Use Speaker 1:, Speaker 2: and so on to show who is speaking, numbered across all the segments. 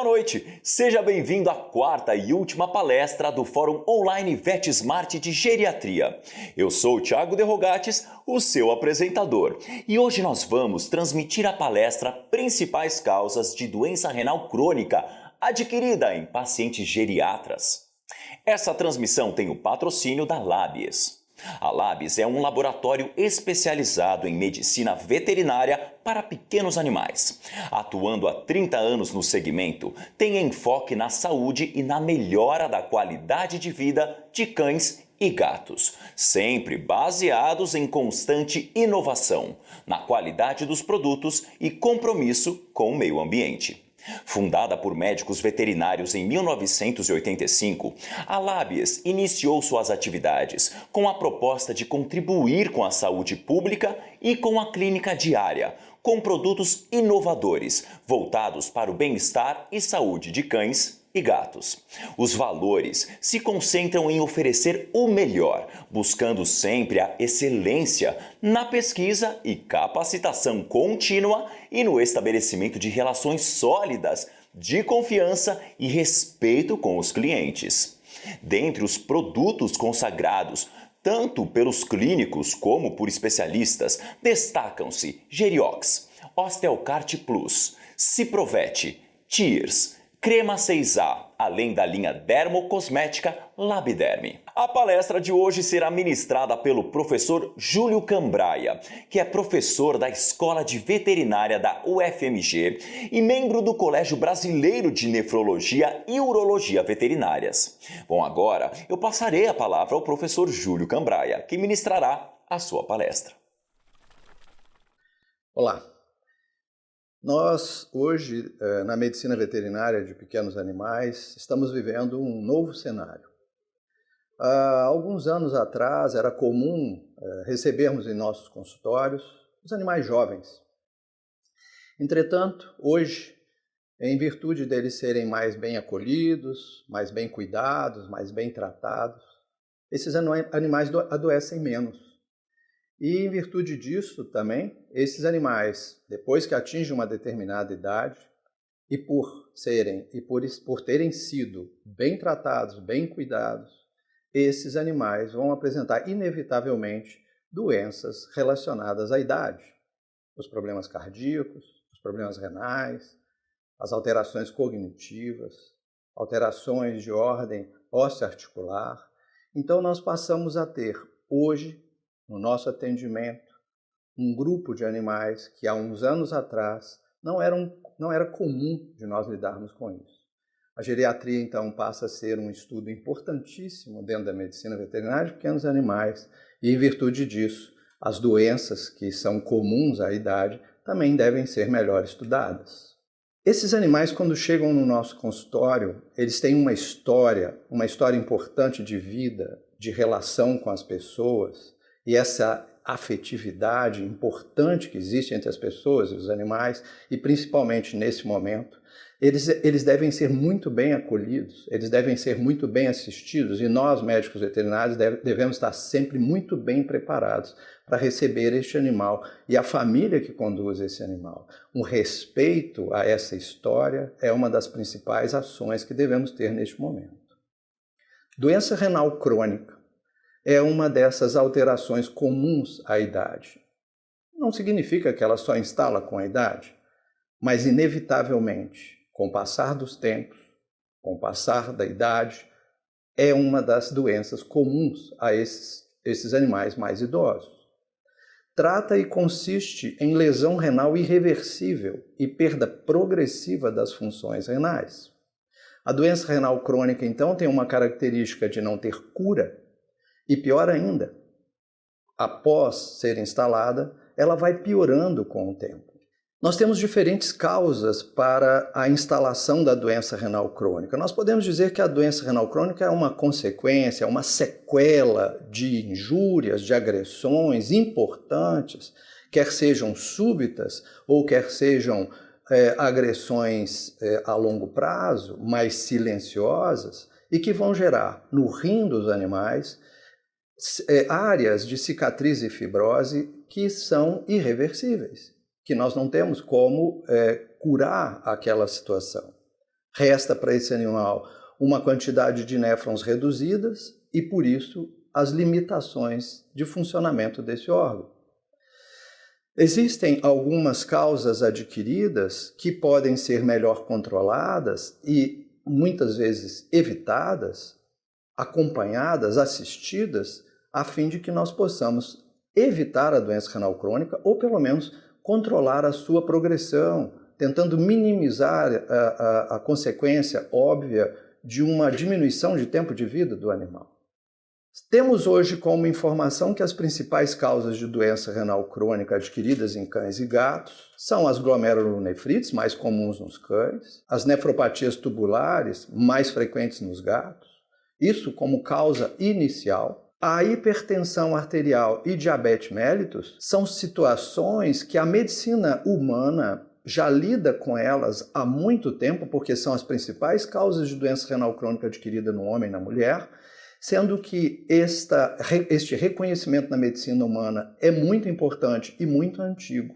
Speaker 1: Boa noite, seja bem-vindo à quarta e última palestra do Fórum Online VetSmart de Geriatria. Eu sou o Thiago De Rogatis, o seu apresentador, e hoje nós vamos transmitir a palestra Principais Causas de Doença Renal Crônica adquirida em pacientes geriatras. Essa transmissão tem o patrocínio da Labies. A Labies é um laboratório especializado em medicina veterinária para pequenos animais. Atuando há 30 anos no segmento, tem enfoque na saúde e na melhora da qualidade de vida de cães e gatos, sempre baseados em constante inovação, na qualidade dos produtos e compromisso com o meio ambiente. Fundada por médicos veterinários em 1985, a Labies iniciou suas atividades com a proposta de contribuir com a saúde pública e com a clínica diária, com produtos inovadores, voltados para o bem-estar e saúde de cães e gatos. Os valores se concentram em oferecer o melhor, buscando sempre a excelência na pesquisa e capacitação contínua e no estabelecimento de relações sólidas, de confiança e respeito com os clientes. Dentre os produtos consagrados, tanto pelos clínicos como por especialistas, destacam-se Geriox, Osteocart Plus, Ciprovet, Tears, Crema 6A, além da linha dermocosmética Labiderme. A palestra de hoje será ministrada pelo professor Júlio Cambraia, que é professor da Escola de Veterinária da UFMG e membro do Colégio Brasileiro de Nefrologia e Urologia Veterinárias. Bom, agora eu passarei a palavra ao professor Júlio Cambraia, que ministrará a sua palestra.
Speaker 2: Olá. Nós, hoje, na medicina veterinária de pequenos animais, estamos vivendo um novo cenário. Há alguns anos atrás, era comum recebermos em nossos consultórios os animais jovens. Entretanto, hoje, em virtude deles serem mais bem acolhidos, mais bem cuidados, mais bem tratados, esses animais adoecem menos. E, em virtude disso, também, esses animais, depois que atingem uma determinada idade, e por terem sido bem tratados, bem cuidados, esses animais vão apresentar, inevitavelmente, doenças relacionadas à idade. Os problemas cardíacos, os problemas renais, as alterações cognitivas, alterações de ordem osteoarticular. Então, nós passamos a ter, hoje, no nosso atendimento, um grupo de animais que há uns anos atrás não era comum de nós lidarmos com isso. A geriatria, então, passa a ser um estudo importantíssimo dentro da medicina veterinária de pequenos animais e, em virtude disso, as doenças que são comuns à idade também devem ser melhor estudadas. Esses animais, quando chegam no nosso consultório, eles têm uma história importante de vida, de relação com as pessoas, e essa afetividade importante que existe entre as pessoas e os animais, e principalmente nesse momento, eles devem ser muito bem acolhidos, eles devem ser muito bem assistidos, e nós, médicos veterinários, devemos estar sempre muito bem preparados para receber este animal e a família que conduz esse animal. Um respeito a essa história é uma das principais ações que devemos ter neste momento. Doença renal crônica é uma dessas alterações comuns à idade. Não significa que ela só instala com a idade, mas inevitavelmente, com o passar dos tempos, com o passar da idade, é uma das doenças comuns a esses animais mais idosos. Trata e consiste em lesão renal irreversível e perda progressiva das funções renais. A doença renal crônica, então, tem uma característica de não ter cura, e pior ainda, após ser instalada, ela vai piorando com o tempo. Nós temos diferentes causas para a instalação da doença renal crônica. Nós podemos dizer que a doença renal crônica é uma consequência, uma sequela de injúrias, de agressões importantes, quer sejam súbitas ou quer sejam agressões a longo prazo, mais silenciosas, e que vão gerar no rim dos animais áreas de cicatriz e fibrose que são irreversíveis, que nós não temos como curar aquela situação. Resta para esse animal uma quantidade de néfrons reduzidas e, por isso, as limitações de funcionamento desse órgão. Existem algumas causas adquiridas que podem ser melhor controladas e, muitas vezes, evitadas, acompanhadas, assistidas, a fim de que nós possamos evitar a doença renal crônica ou, pelo menos, controlar a sua progressão, tentando minimizar a consequência óbvia de uma diminuição de tempo de vida do animal. Temos hoje como informação que as principais causas de doença renal crônica adquiridas em cães e gatos são as glomerulonefrites, mais comuns nos cães, as nefropatias tubulares, mais frequentes nos gatos, isso como causa inicial. A hipertensão arterial e diabetes mellitus são situações que a medicina humana já lida com elas há muito tempo, porque são as principais causas de doença renal crônica adquirida no homem e na mulher, sendo que este reconhecimento na medicina humana é muito importante e muito antigo.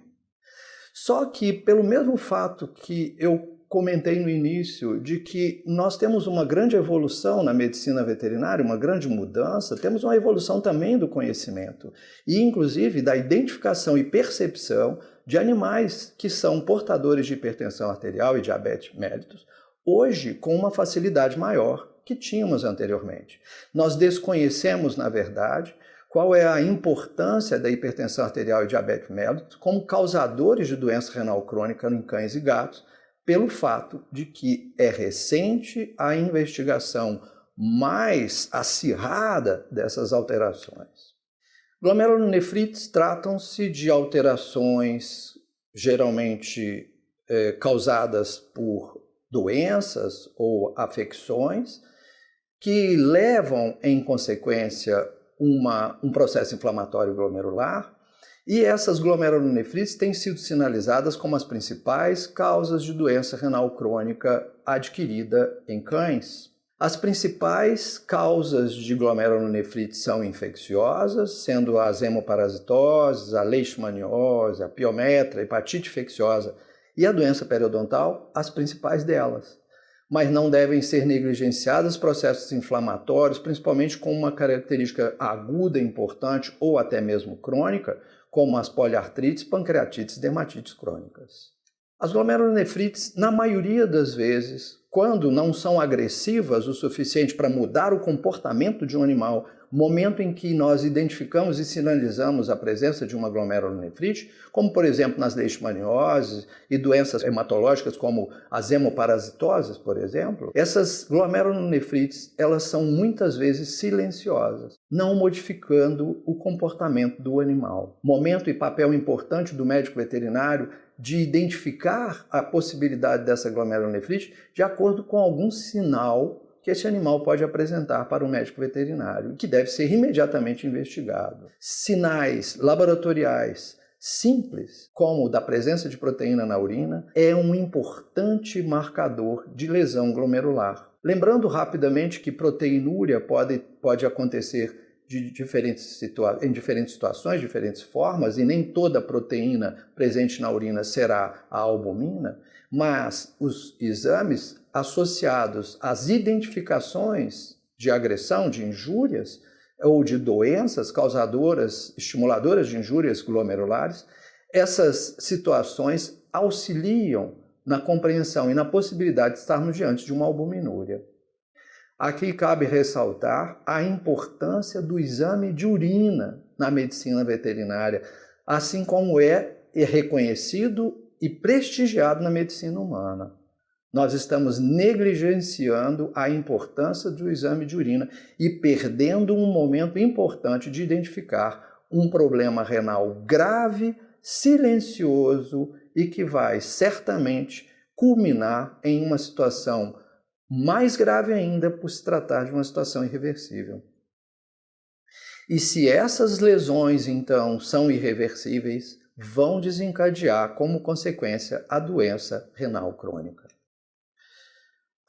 Speaker 2: Só que, pelo mesmo fato que eu comentei no início, de que nós temos uma grande evolução na medicina veterinária, uma grande mudança, temos uma evolução também do conhecimento, e inclusive da identificação e percepção de animais que são portadores de hipertensão arterial e diabetes mellitus, hoje com uma facilidade maior que tínhamos anteriormente. Nós desconhecemos, na verdade, qual é a importância da hipertensão arterial e diabetes mellitus como causadores de doença renal crônica em cães e gatos, pelo fato de que é recente a investigação mais acirrada dessas alterações. Glomerulonefrites tratam-se de alterações geralmente causadas por doenças ou afecções que levam, em consequência, um processo inflamatório glomerular, e essas glomerulonefrites têm sido sinalizadas como as principais causas de doença renal crônica adquirida em cães. As principais causas de glomerulonefrite são infecciosas, sendo as hemoparasitoses, a leishmaniose, a piometra, a hepatite infecciosa e a doença periodontal, as principais delas. Mas não devem ser negligenciados processos inflamatórios, principalmente com uma característica aguda importante ou até mesmo crônica, como as poliartrites, pancreatites e dermatites crônicas. As glomerulonefrites, na maioria das vezes, quando não são agressivas o suficiente para mudar o comportamento de um animal, momento em que nós identificamos e sinalizamos a presença de uma glomerulonefrite, como por exemplo nas leishmanioses e doenças hematológicas como as hemoparasitoses, por exemplo, essas glomerulonefrites, elas são muitas vezes silenciosas, não modificando o comportamento do animal. Momento e papel importante do médico veterinário de identificar a possibilidade dessa glomerulonefrite de acordo com algum sinal que esse animal pode apresentar para o médico veterinário, que deve ser imediatamente investigado. Sinais laboratoriais simples, como o da presença de proteína na urina, é um importante marcador de lesão glomerular. Lembrando rapidamente que proteinúria pode acontecer em diferentes situações, diferentes formas, e nem toda proteína presente na urina será a albumina, mas os exames associados às identificações de agressão, de injúrias ou de doenças causadoras, estimuladoras de injúrias glomerulares, essas situações auxiliam na compreensão e na possibilidade de estarmos diante de uma albuminúria. Aqui cabe ressaltar a importância do exame de urina na medicina veterinária, assim como é reconhecido e prestigiado na medicina humana. Nós estamos negligenciando a importância do exame de urina e perdendo um momento importante de identificar um problema renal grave, silencioso e que vai certamente culminar em uma situação mais grave ainda por se tratar de uma situação irreversível. E se essas lesões, então, são irreversíveis, vão desencadear como consequência a doença renal crônica.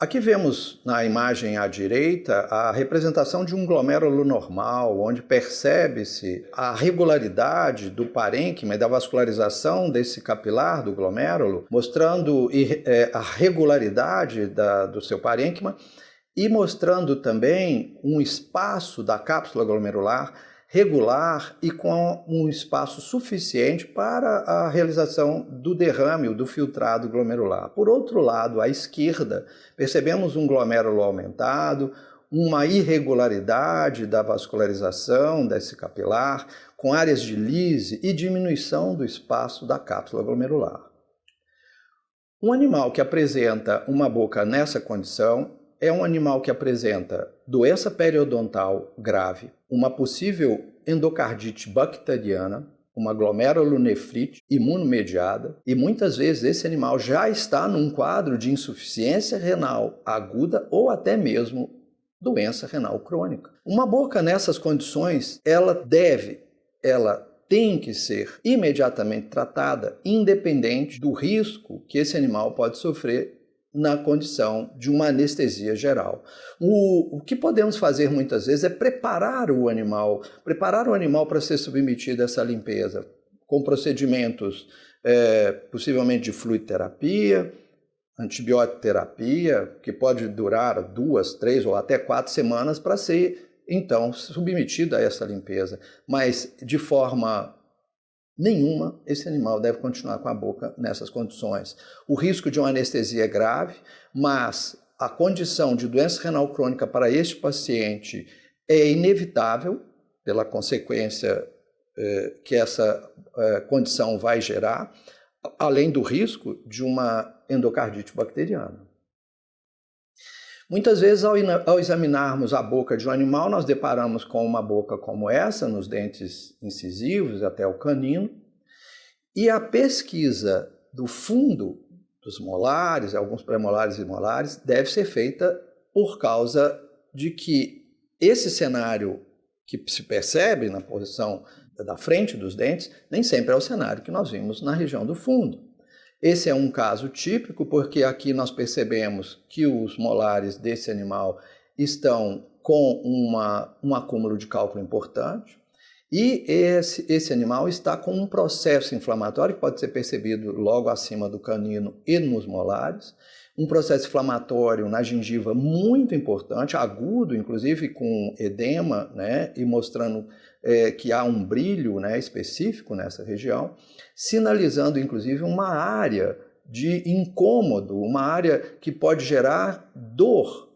Speaker 2: Aqui vemos na imagem à direita a representação de um glomérulo normal, onde percebe-se a regularidade do parênquima e da vascularização desse capilar do glomérulo, mostrando a regularidade do seu parênquima e mostrando também um espaço da cápsula glomerular regular e com um espaço suficiente para a realização do derrame, do filtrado glomerular. Por outro lado, à esquerda, percebemos um glomérulo aumentado, uma irregularidade da vascularização desse capilar, com áreas de lise e diminuição do espaço da cápsula glomerular. Um animal que apresenta uma boca nessa condição é um animal que apresenta doença periodontal grave, uma possível endocardite bacteriana, uma glomerulonefrite imunomediada, e muitas vezes esse animal já está num quadro de insuficiência renal aguda ou até mesmo doença renal crônica. Uma boca nessas condições, ela tem que ser imediatamente tratada, independente do risco que esse animal pode sofrer na condição de uma anestesia geral. O que podemos fazer muitas vezes é preparar o animal para ser submetido a essa limpeza, com procedimentos possivelmente de fluidoterapia, antibiótico terapia, que pode durar 2, 3 ou até 4 semanas para ser, então, submetido a essa limpeza. Mas, de forma nenhuma, esse animal deve continuar com a boca nessas condições. O risco de uma anestesia é grave, mas a condição de doença renal crônica para este paciente é inevitável, pela consequência que essa condição vai gerar, além do risco de uma endocardite bacteriana. Muitas vezes, ao examinarmos a boca de um animal, nós deparamos com uma boca como essa, nos dentes incisivos até o canino, e a pesquisa do fundo dos molares, alguns pré-molares e molares, deve ser feita por causa de que esse cenário que se percebe na posição da frente dos dentes, nem sempre é o cenário que nós vimos na região do fundo. Esse é um caso típico porque aqui nós percebemos que os molares desse animal estão com um acúmulo de cálculo importante e esse animal está com um processo inflamatório que pode ser percebido logo acima do canino e nos molares, um processo inflamatório na gengiva muito importante, agudo, inclusive com edema, né, e mostrando que há um brilho, né, específico nessa região, sinalizando inclusive uma área de incômodo, uma área que pode gerar dor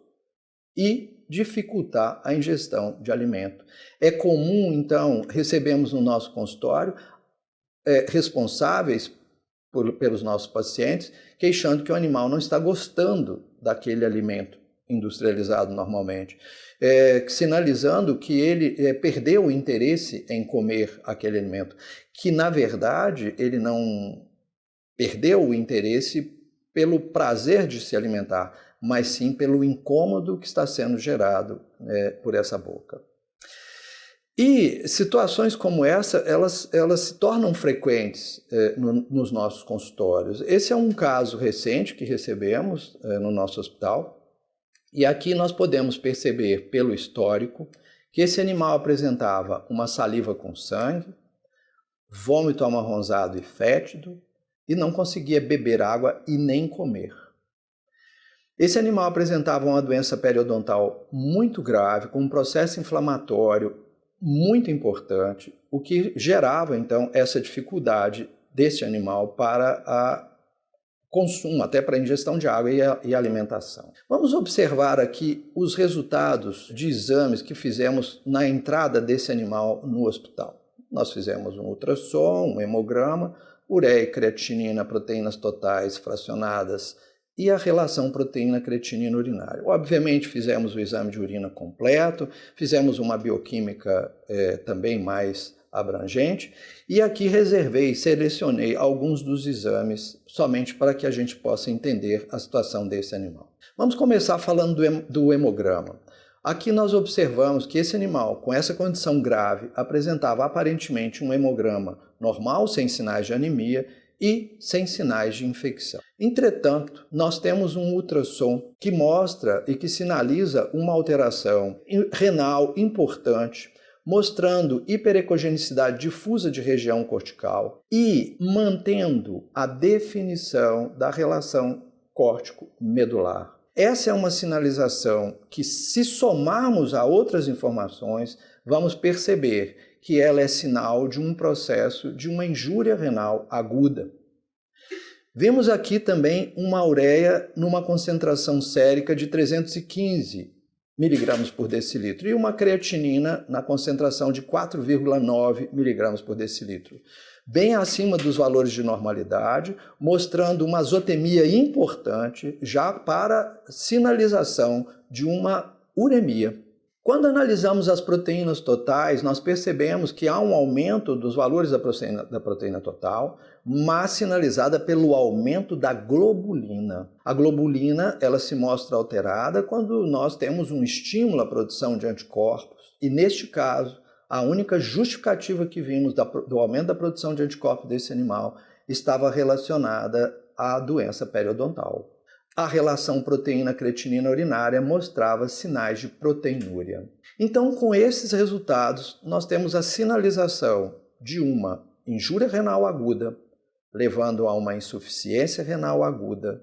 Speaker 2: e dificultar a ingestão de alimento. É comum, então, recebemos no nosso consultório responsáveis pelos nossos pacientes queixando que o animal não está gostando daquele alimento industrializado normalmente, sinalizando que ele perdeu o interesse em comer aquele alimento, que na verdade ele não perdeu o interesse pelo prazer de se alimentar, mas sim pelo incômodo que está sendo gerado por essa boca. E situações como essa, elas se tornam frequentes nos nossos consultórios. Esse é um caso recente que recebemos no nosso hospital, e aqui nós podemos perceber pelo histórico que esse animal apresentava uma saliva com sangue, vômito amarronzado e fétido, e não conseguia beber água e nem comer. Esse animal apresentava uma doença periodontal muito grave, com um processo inflamatório muito importante, o que gerava, então, essa dificuldade desse animal para consumo, até para a ingestão de água e alimentação. Vamos observar aqui os resultados de exames que fizemos na entrada desse animal no hospital. Nós fizemos um ultrassom, um hemograma, ureia e creatinina, proteínas totais fracionadas e a relação proteína-creatinina urinária. Obviamente fizemos o exame de urina completo, fizemos uma bioquímica também mais abrangente, e aqui selecionei alguns dos exames somente para que a gente possa entender a situação desse animal. Vamos começar falando do hemograma. Aqui nós observamos que esse animal, com essa condição grave, apresentava aparentemente um hemograma normal, sem sinais de anemia, e sem sinais de infecção. Entretanto, nós temos um ultrassom que mostra e que sinaliza uma alteração renal importante, mostrando hiperecogenicidade difusa de região cortical e mantendo a definição da relação córtico-medular. Essa é uma sinalização que, se somarmos a outras informações, vamos perceber que ela é sinal de um processo de uma injúria renal aguda. Vemos aqui também uma ureia numa concentração sérica de 315 mg por decilitro e uma creatinina na concentração de 4,9 mg por decilitro, bem acima dos valores de normalidade, mostrando uma azotemia importante já para sinalização de uma uremia. Quando analisamos as proteínas totais, nós percebemos que há um aumento dos valores da proteína total, mas sinalizada pelo aumento da globulina. A globulina, ela se mostra alterada quando nós temos um estímulo à produção de anticorpos, e neste caso, a única justificativa que vimos do aumento da produção de anticorpos desse animal estava relacionada à doença periodontal. A relação proteína-creatinina urinária mostrava sinais de proteinúria. Então, com esses resultados, nós temos a sinalização de uma injúria renal aguda, levando a uma insuficiência renal aguda,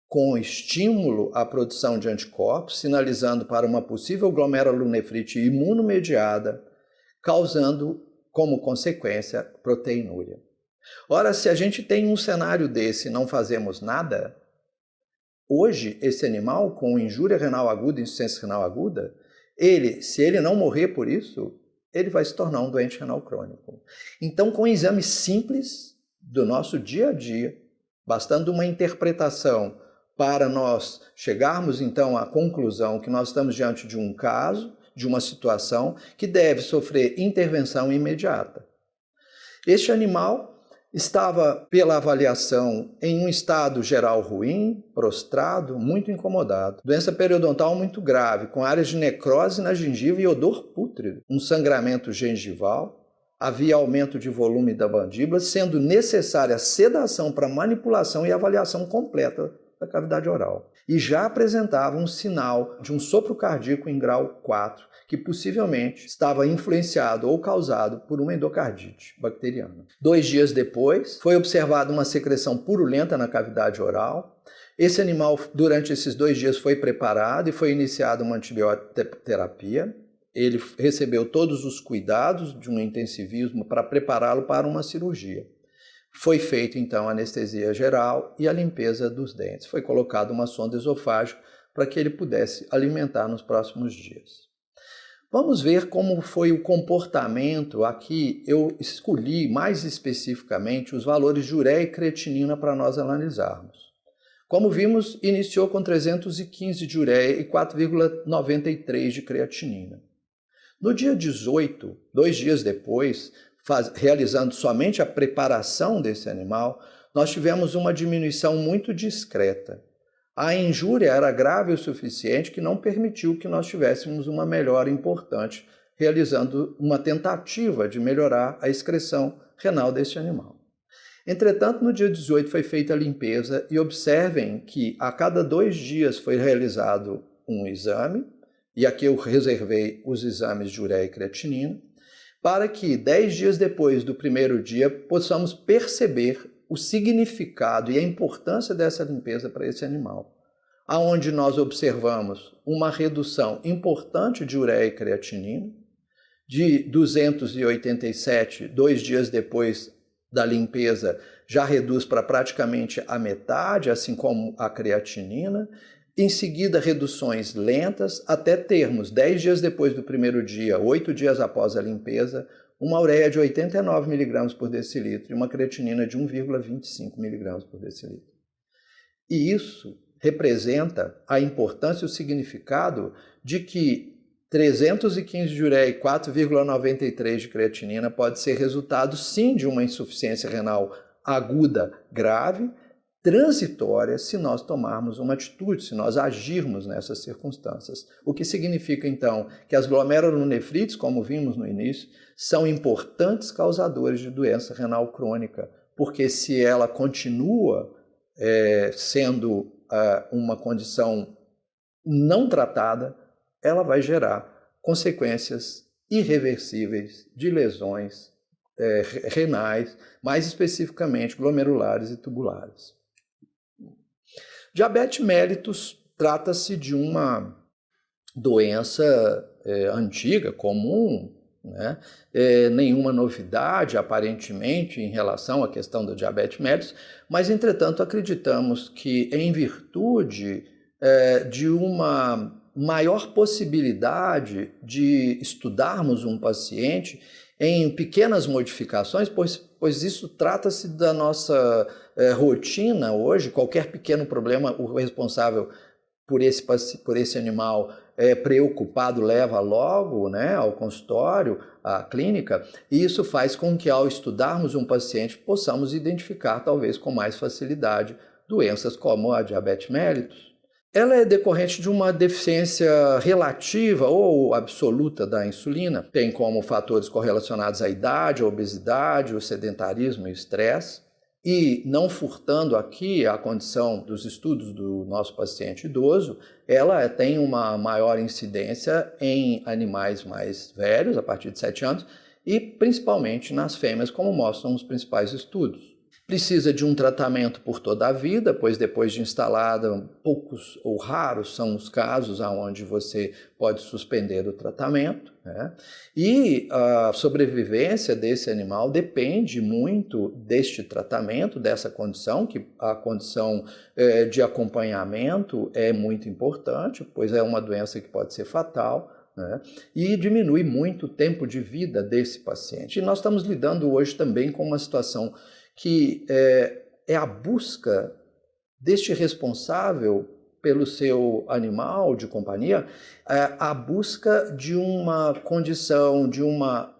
Speaker 2: com estímulo à produção de anticorpos, sinalizando para uma possível glomerulonefrite imunomediada, causando, como consequência, proteinúria. Ora, se a gente tem um cenário desse e não fazemos nada, hoje, esse animal com injúria renal aguda, insuficiência renal aguda, se ele não morrer por isso, ele vai se tornar um doente renal crônico. Então, com exames simples do nosso dia a dia, bastando uma interpretação para nós chegarmos então à conclusão que nós estamos diante de um caso, de uma situação que deve sofrer intervenção imediata. Este animal estava, pela avaliação, em um estado geral ruim, prostrado, muito incomodado. Doença periodontal muito grave, com áreas de necrose na gengiva e odor pútrido. Um sangramento gengival. Havia aumento de volume da mandíbula, sendo necessária sedação para manipulação e avaliação completa da cavidade oral. E já apresentava um sinal de um sopro cardíaco em grau 4, que possivelmente estava influenciado ou causado por uma endocardite bacteriana. 2 dias depois, foi observada uma secreção purulenta na cavidade oral. Esse animal, durante esses 2 dias, foi preparado e foi iniciada uma antibiótico-terapia. Ele recebeu todos os cuidados de um intensivismo para prepará-lo para uma cirurgia. Foi feita, então, a anestesia geral e a limpeza dos dentes. Foi colocada uma sonda esofágica para que ele pudesse alimentar nos próximos dias. Vamos ver como foi o comportamento. Aqui eu escolhi mais especificamente os valores de ureia e creatinina para nós analisarmos. Como vimos, iniciou com 315 de ureia e 4,93 de creatinina. No dia 18, 2 dias depois, realizando somente a preparação desse animal, nós tivemos uma diminuição muito discreta. A injúria era grave o suficiente que não permitiu que nós tivéssemos uma melhora importante, realizando uma tentativa de melhorar a excreção renal deste animal. Entretanto, no dia 18 foi feita a limpeza e observem que a cada 2 dias foi realizado um exame, e aqui eu reservei os exames de ureia e creatinina, para que 10 dias depois do primeiro dia possamos perceber o significado e a importância dessa limpeza para esse animal, aonde nós observamos uma redução importante de ureia e creatinina, de 287, 2 dias depois da limpeza, já reduz para praticamente a metade, assim como a creatinina. Em seguida, reduções lentas, até termos, 10 dias depois do primeiro dia, 8 dias após a limpeza, uma ureia de 89 mg por decilitro e uma creatinina de 1,25 mg por decilitro. E isso representa a importância e o significado de que 315 de ureia e 4,93 de creatinina pode ser resultado, sim, de uma insuficiência renal aguda grave, transitória, se nós tomarmos uma atitude, se nós agirmos nessas circunstâncias. O que significa, então, que as glomerulonefrites, como vimos no início, são importantes causadores de doença renal crônica, porque se ela continua sendo uma condição não tratada, ela vai gerar consequências irreversíveis de lesões renais, mais especificamente glomerulares e tubulares. Diabetes mellitus trata-se de uma doença antiga, comum, né? Nenhuma novidade aparentemente em relação à questão do diabetes mellitus, mas entretanto acreditamos que em virtude de uma maior possibilidade de estudarmos um paciente em pequenas modificações, pois isso trata-se da nossa rotina hoje. Qualquer pequeno problema, o responsável por esse animal preocupado leva logo, né, ao consultório, à clínica, e isso faz com que, ao estudarmos um paciente, possamos identificar, talvez com mais facilidade, doenças como a diabetes mellitus. Ela é decorrente de uma deficiência relativa ou absoluta da insulina. Tem como fatores correlacionados à idade, a obesidade, o sedentarismo e o estresse. E, não furtando aqui a condição dos estudos do nosso paciente idoso, ela tem uma maior incidência em animais mais velhos, a partir de 7 anos, e principalmente nas fêmeas, como mostram os principais estudos. Precisa de um tratamento por toda a vida, pois depois de instalada, poucos ou raros são os casos onde você pode suspender o tratamento, né? E a sobrevivência desse animal depende muito deste tratamento, dessa condição, que a condição de acompanhamento é muito importante, pois é uma doença que pode ser fatal, né? E diminui muito o tempo de vida desse paciente. E nós estamos lidando hoje também com uma situação que é a busca deste responsável pelo seu animal de companhia, a busca de uma condição, de uma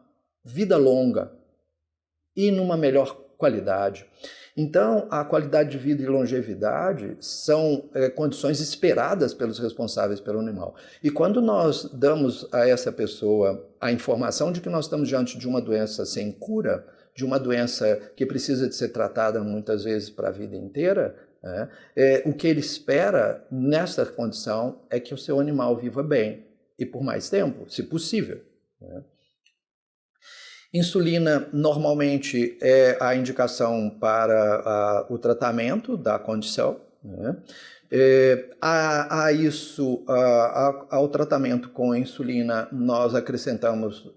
Speaker 2: vida longa e numa melhor qualidade. Então, a qualidade de vida e longevidade são condições esperadas pelos responsáveis pelo animal. E quando nós damos a essa pessoa a informação de que nós estamos diante de uma doença sem cura, de uma doença que precisa de ser tratada muitas vezes para a vida inteira, o que ele espera nessa condição é que o seu animal viva bem e por mais tempo, se possível. Insulina normalmente é a indicação para o tratamento da condição, né? Ao tratamento com insulina, nós acrescentamos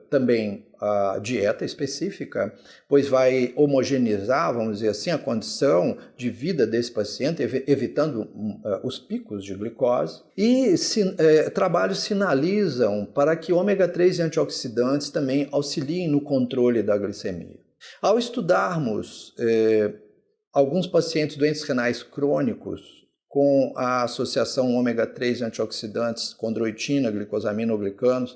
Speaker 2: também a dieta específica, pois vai homogeneizar, vamos dizer assim, a condição de vida desse paciente, evitando os picos de glicose. E trabalhos sinalizam para que ômega 3 e antioxidantes também auxiliem no controle da glicemia. Ao estudarmos alguns pacientes doentes renais crônicos com a associação ômega 3 antioxidantes, condroitina, glicosamina ou glicanos,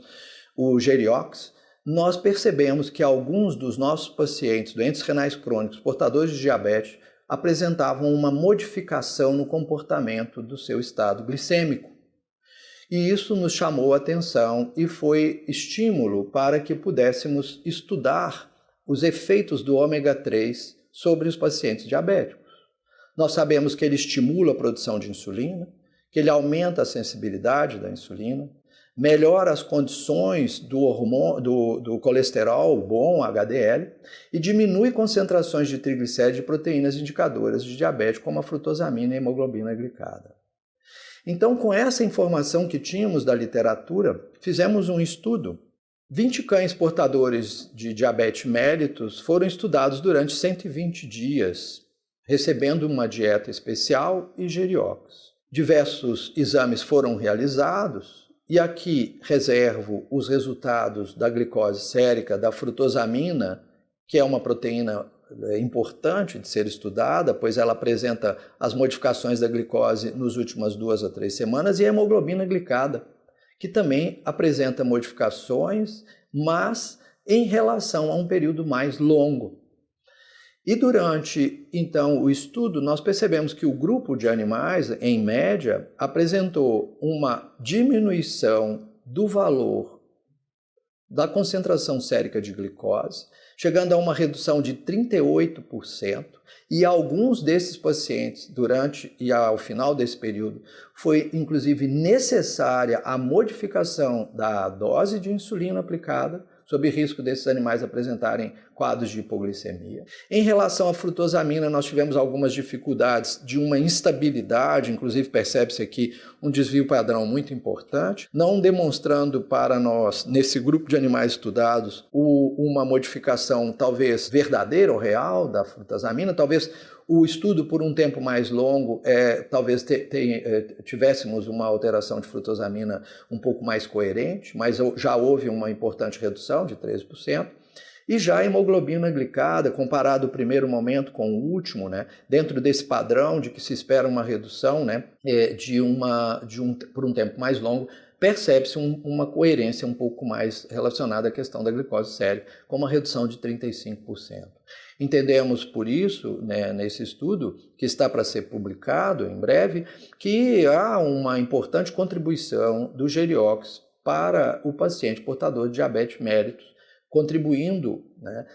Speaker 2: o Geriox, nós percebemos que alguns dos nossos pacientes doentes renais crônicos, portadores de diabetes, apresentavam uma modificação no comportamento do seu estado glicêmico. E isso nos chamou a atenção e foi estímulo para que pudéssemos estudar os efeitos do ômega 3 sobre os pacientes diabéticos. Nós sabemos que ele estimula a produção de insulina, que ele aumenta a sensibilidade da insulina, melhora as condições do colesterol bom, HDL, e diminui concentrações de triglicéridos e proteínas indicadoras de diabetes, como a frutosamina e a hemoglobina glicada. Então, com essa informação que tínhamos da literatura, fizemos um estudo. 20 cães portadores de diabetes mellitus foram estudados durante 120 dias, recebendo uma dieta especial e Geriox. Diversos exames foram realizados e aqui reservo os resultados da glicose sérica, da frutosamina, que é uma proteína importante de ser estudada, pois ela apresenta as modificações da glicose nas últimas 2 a 3 semanas, e a hemoglobina glicada, que também apresenta modificações, mas em relação a um período mais longo. E durante, então, o estudo, nós percebemos que o grupo de animais, em média, apresentou uma diminuição do valor da concentração sérica de glicose, chegando a uma redução de 38%, e alguns desses pacientes, durante e ao final desse período, foi inclusive necessária a modificação da dose de insulina aplicada, sob risco desses animais apresentarem quadros de hipoglicemia. Em relação à frutosamina, nós tivemos algumas dificuldades de uma instabilidade, inclusive percebe-se aqui um desvio padrão muito importante, não demonstrando para nós, nesse grupo de animais estudados, uma modificação talvez verdadeira ou real da frutosamina, talvez o estudo por um tempo mais longo, talvez tivéssemos uma alteração de frutosamina um pouco mais coerente, mas já houve uma importante redução de 13%. E já a hemoglobina glicada, comparado o primeiro momento com o último, né, dentro desse padrão de que se espera uma redução, né, por um tempo mais longo, percebe-se uma coerência um pouco mais relacionada à questão da glicose sérica, com uma redução de 35%. Entendemos por isso, né, nesse estudo, que está para ser publicado em breve, que há uma importante contribuição do Geriox para o paciente portador de diabetes mellitus, contribuindo, né,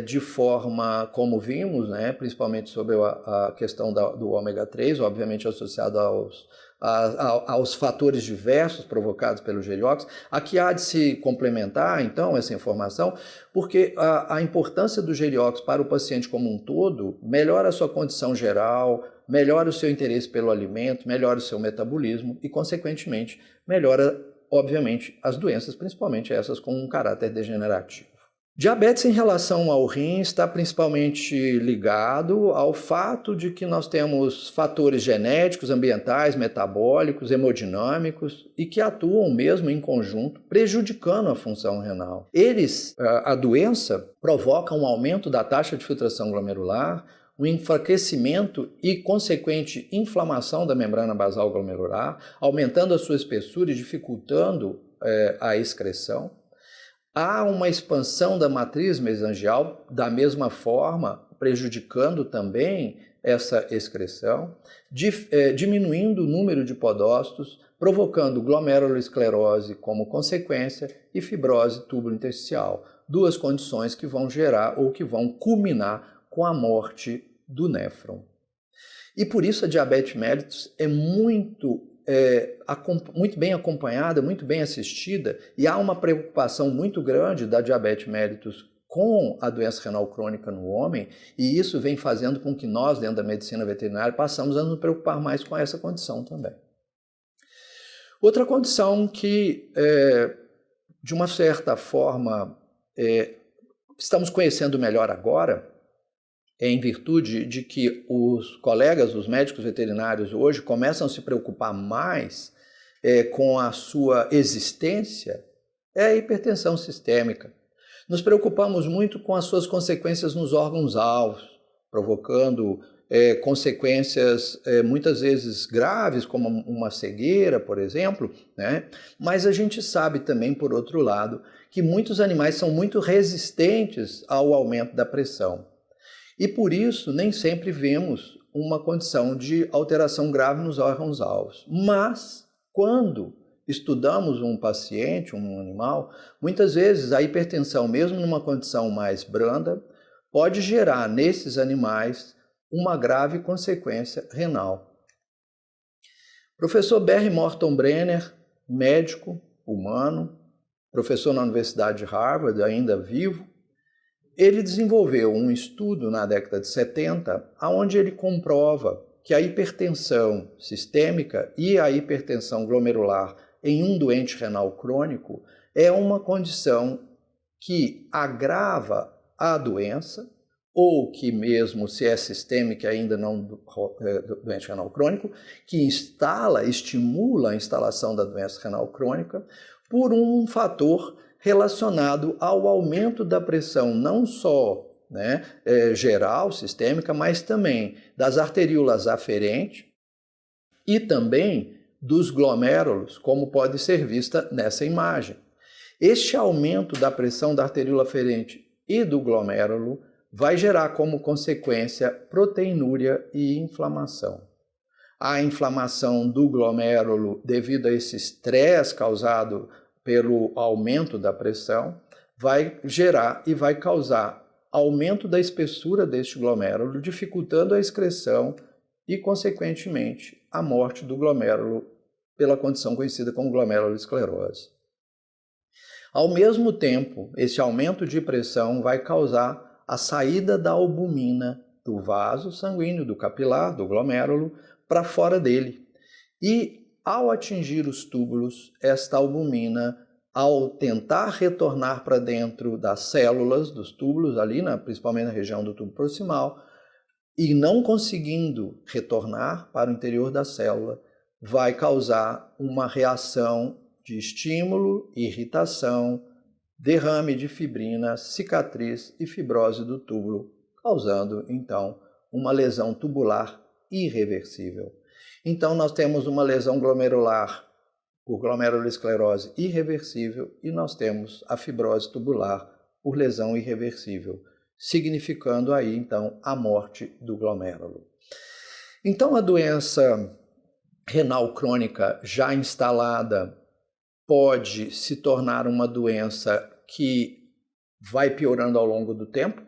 Speaker 2: de forma, como vimos, né, principalmente sobre a questão do ômega 3, obviamente associado aos fatores diversos provocados pelo Geriox. Aqui há de se complementar, então, essa informação, porque a importância do Geriox para o paciente como um todo melhora a sua condição geral, melhora o seu interesse pelo alimento, melhora o seu metabolismo e, consequentemente, melhora, obviamente, as doenças, principalmente essas com um caráter degenerativo. Diabetes em relação ao rim está principalmente ligado ao fato de que nós temos fatores genéticos, ambientais, metabólicos, hemodinâmicos e que atuam mesmo em conjunto, prejudicando a função renal. A doença provoca um aumento da taxa de filtração glomerular, um enfraquecimento e consequente inflamação da membrana basal glomerular, aumentando a sua espessura e dificultando a excreção. Há uma expansão da matriz mesangial, da mesma forma, prejudicando também essa excreção, diminuindo o número de podócitos, provocando glomerulosclerose como consequência e fibrose túbulo-intersticial, duas condições que vão gerar ou que vão culminar com a morte do néfron. E por isso a diabetes mellitus é muito bem acompanhada, muito bem assistida, e há uma preocupação muito grande da diabetes mellitus com a doença renal crônica no homem, e isso vem fazendo com que nós, dentro da medicina veterinária, passamos a nos preocupar mais com essa condição também. Outra condição que, de uma certa forma, estamos conhecendo melhor agora, em virtude de que os colegas, os médicos veterinários hoje começam a se preocupar mais com a sua existência, é a hipertensão sistêmica. Nos preocupamos muito com as suas consequências nos órgãos-alvos, provocando consequências muitas vezes graves, como uma cegueira, por exemplo, né? Mas a gente sabe também, por outro lado, que muitos animais são muito resistentes ao aumento da pressão. E por isso nem sempre vemos uma condição de alteração grave nos órgãos-alvos. Mas, quando estudamos um paciente, um animal, muitas vezes a hipertensão, mesmo numa condição mais branda, pode gerar nesses animais uma grave consequência renal. Professor Barry Morton Brenner, médico humano, professor na Universidade de Harvard, ainda vivo, ele desenvolveu um estudo na década de 70, onde ele comprova que a hipertensão sistêmica e a hipertensão glomerular em um doente renal crônico é uma condição que agrava a doença, ou que mesmo se é sistêmica ainda não doente renal crônico, que estimula a instalação da doença renal crônica por um fator relacionado ao aumento da pressão, não só geral, sistêmica, mas também das arteríolas aferentes e também dos glomérulos, como pode ser vista nessa imagem. Este aumento da pressão da arteríola aferente e do glomérulo vai gerar como consequência proteinúria e inflamação. A inflamação do glomérulo devido a esse estresse causado pelo aumento da pressão, vai gerar e vai causar aumento da espessura deste glomérulo, dificultando a excreção e, consequentemente, a morte do glomérulo pela condição conhecida como glomerulosclerose. Ao mesmo tempo, esse aumento de pressão vai causar a saída da albumina do vaso sanguíneo, do capilar, do glomérulo, para fora dele. E, ao atingir os túbulos, esta albumina, ao tentar retornar para dentro das células dos túbulos, ali principalmente na região do tubo proximal, e não conseguindo retornar para o interior da célula, vai causar uma reação de estímulo, irritação, derrame de fibrina, cicatriz e fibrose do túbulo, causando, então, uma lesão tubular irreversível. Então, nós temos uma lesão glomerular por glomerulosclerose irreversível e nós temos a fibrose tubular por lesão irreversível, significando aí, então, a morte do glomérulo. Então, a doença renal crônica já instalada pode se tornar uma doença que vai piorando ao longo do tempo,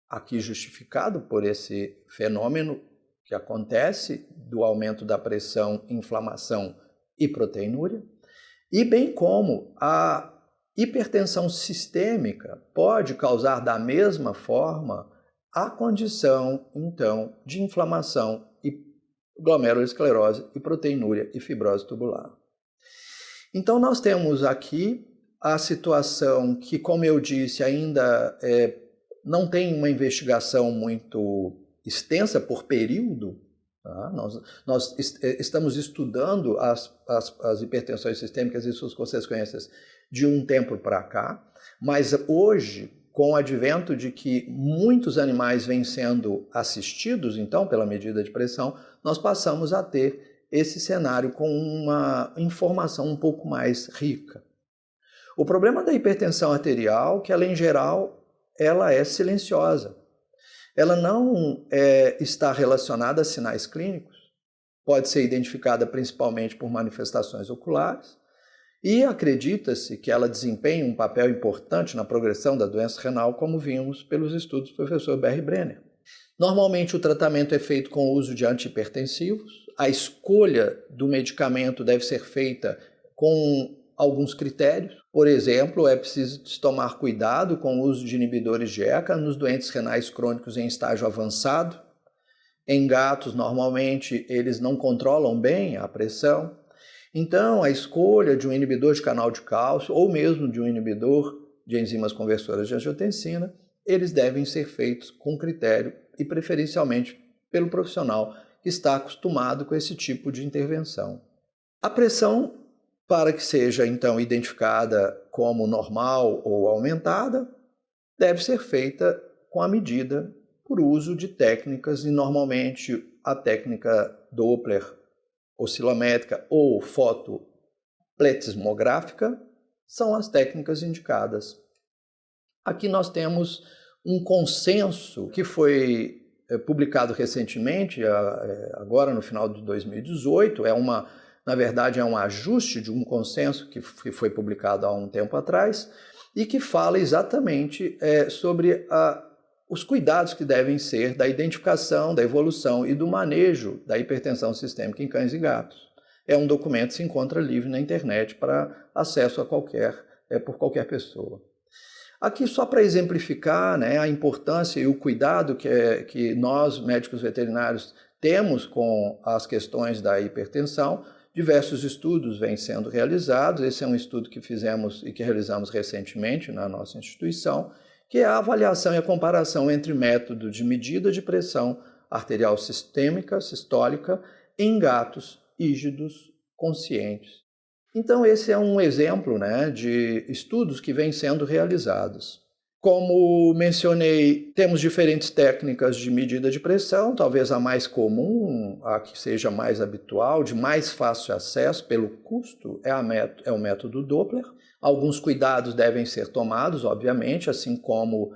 Speaker 2: aqui justificado por esse fenômeno que acontece do aumento da pressão, inflamação e proteinúria, e bem como a hipertensão sistêmica pode causar da mesma forma a condição, então, de inflamação e glomerulosclerose e proteinúria e fibrose tubular. Então, nós temos aqui a situação que, como eu disse, ainda não tem uma investigação muito extensa por período. Tá? Nós estamos estudando as hipertensões sistêmicas e suas consequências de um tempo para cá, mas hoje, com o advento de que muitos animais vêm sendo assistidos, então, pela medida de pressão, nós passamos a ter esse cenário com uma informação um pouco mais rica. O problema da hipertensão arterial, que ela em geral, ela é silenciosa. Ela não está relacionada a sinais clínicos, pode ser identificada principalmente por manifestações oculares, e acredita-se que ela desempenha um papel importante na progressão da doença renal, como vimos pelos estudos do professor Barry Brenner. Normalmente o tratamento é feito com o uso de antihipertensivos, a escolha do medicamento deve ser feita com alguns critérios. Por exemplo, é preciso tomar cuidado com o uso de inibidores de ECA nos doentes renais crônicos em estágio avançado. Em gatos, normalmente, eles não controlam bem a pressão. Então, a escolha de um inibidor de canal de cálcio ou mesmo de um inibidor de enzimas conversoras de angiotensina, eles devem ser feitos com critério e preferencialmente pelo profissional que está acostumado com esse tipo de intervenção. A pressão, para que seja então identificada como normal ou aumentada, deve ser feita com a medida por uso de técnicas, e normalmente a técnica Doppler oscilométrica ou fotopletismográfica são as técnicas indicadas. Aqui nós temos um consenso que foi publicado recentemente, agora no final de 2018, na verdade é um ajuste de um consenso que foi publicado há um tempo atrás e que fala exatamente sobre os cuidados que devem ser da identificação, da evolução e do manejo da hipertensão sistêmica em cães e gatos. É um documento que se encontra livre na internet para acesso por qualquer pessoa. Aqui, só para exemplificar, né, a importância e o cuidado que nós, médicos veterinários, temos com as questões da hipertensão, diversos estudos vêm sendo realizados. Esse é um estudo que fizemos e que realizamos recentemente na nossa instituição, que é a avaliação e a comparação entre método de medida de pressão arterial sistêmica, sistólica, em gatos hígidos conscientes. Então, esse é um exemplo, né, de estudos que vêm sendo realizados. Como mencionei, temos diferentes técnicas de medida de pressão, talvez a mais comum, a que seja mais habitual, de mais fácil acesso pelo custo, é o método Doppler. Alguns cuidados devem ser tomados, obviamente, assim como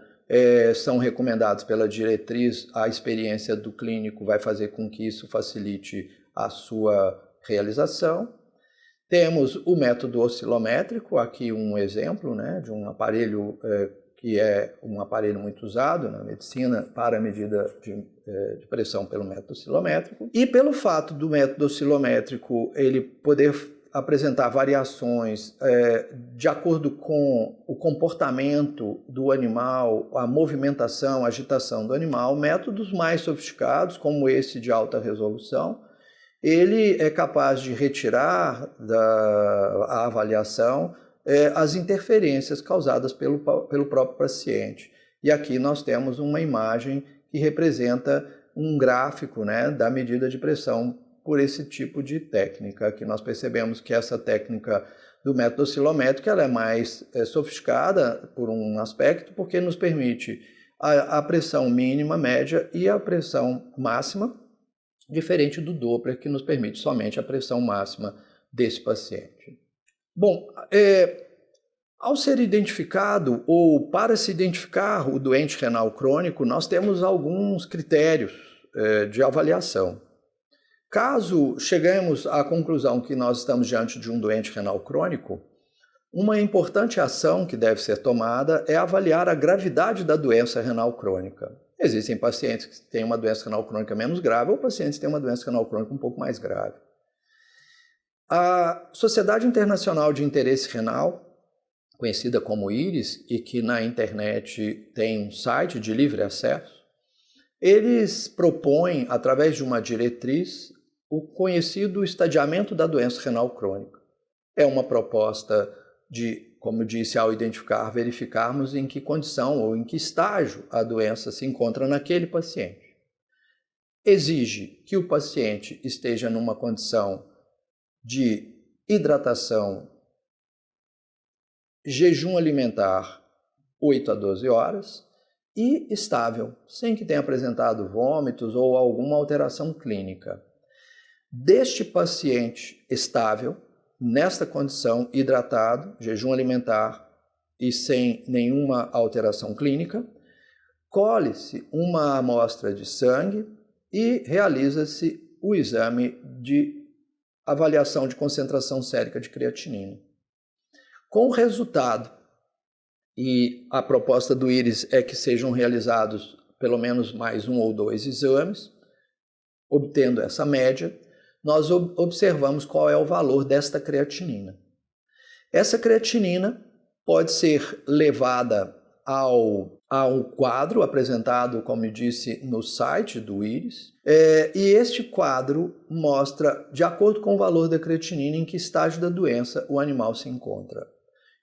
Speaker 2: são recomendados pela diretriz, a experiência do clínico vai fazer com que isso facilite a sua realização. Temos o método oscilométrico, aqui um exemplo, né, de um aparelho que é um aparelho muito usado na medicina para a medida de pressão pelo método oscilométrico. E pelo fato do método oscilométrico ele poder apresentar variações de acordo com o comportamento do animal, a movimentação, a agitação do animal, métodos mais sofisticados, como esse de alta resolução, ele é capaz de retirar da avaliação as interferências causadas pelo próprio paciente. E aqui nós temos uma imagem que representa um gráfico, né, da medida de pressão por esse tipo de técnica. Aqui nós percebemos que essa técnica do método oscilométrico ela é mais sofisticada por um aspecto, porque nos permite a pressão mínima, média e a pressão máxima, diferente do Doppler, que nos permite somente a pressão máxima desse paciente. Bom, ao ser identificado ou para se identificar o doente renal crônico, nós temos alguns critérios de avaliação. Caso cheguemos à conclusão que nós estamos diante de um doente renal crônico, uma importante ação que deve ser tomada é avaliar a gravidade da doença renal crônica. Existem pacientes que têm uma doença renal crônica menos grave ou pacientes que têm uma doença renal crônica um pouco mais grave. A Sociedade Internacional de Interesse Renal, conhecida como IRIS, e que na internet tem um site de livre acesso, eles propõem, através de uma diretriz, o conhecido estadiamento da doença renal crônica. É uma proposta de, como disse, ao identificar, verificarmos em que condição ou em que estágio a doença se encontra naquele paciente. Exige que o paciente esteja numa condição de hidratação, jejum alimentar 8 a 12 horas e estável, sem que tenha apresentado vômitos ou alguma alteração clínica. Deste paciente estável, nesta condição, hidratado, jejum alimentar e sem nenhuma alteração clínica, colhe-se uma amostra de sangue e realiza-se o exame de avaliação de concentração sérica de creatinina. Com o resultado, e a proposta do IRIS é que sejam realizados pelo menos mais um ou dois exames, obtendo essa média, nós observamos qual é o valor desta creatinina. Essa creatinina pode ser levada ao quadro apresentado, como eu disse, no site do IRIS, e este quadro mostra, de acordo com o valor da creatinina, em que estágio da doença o animal se encontra.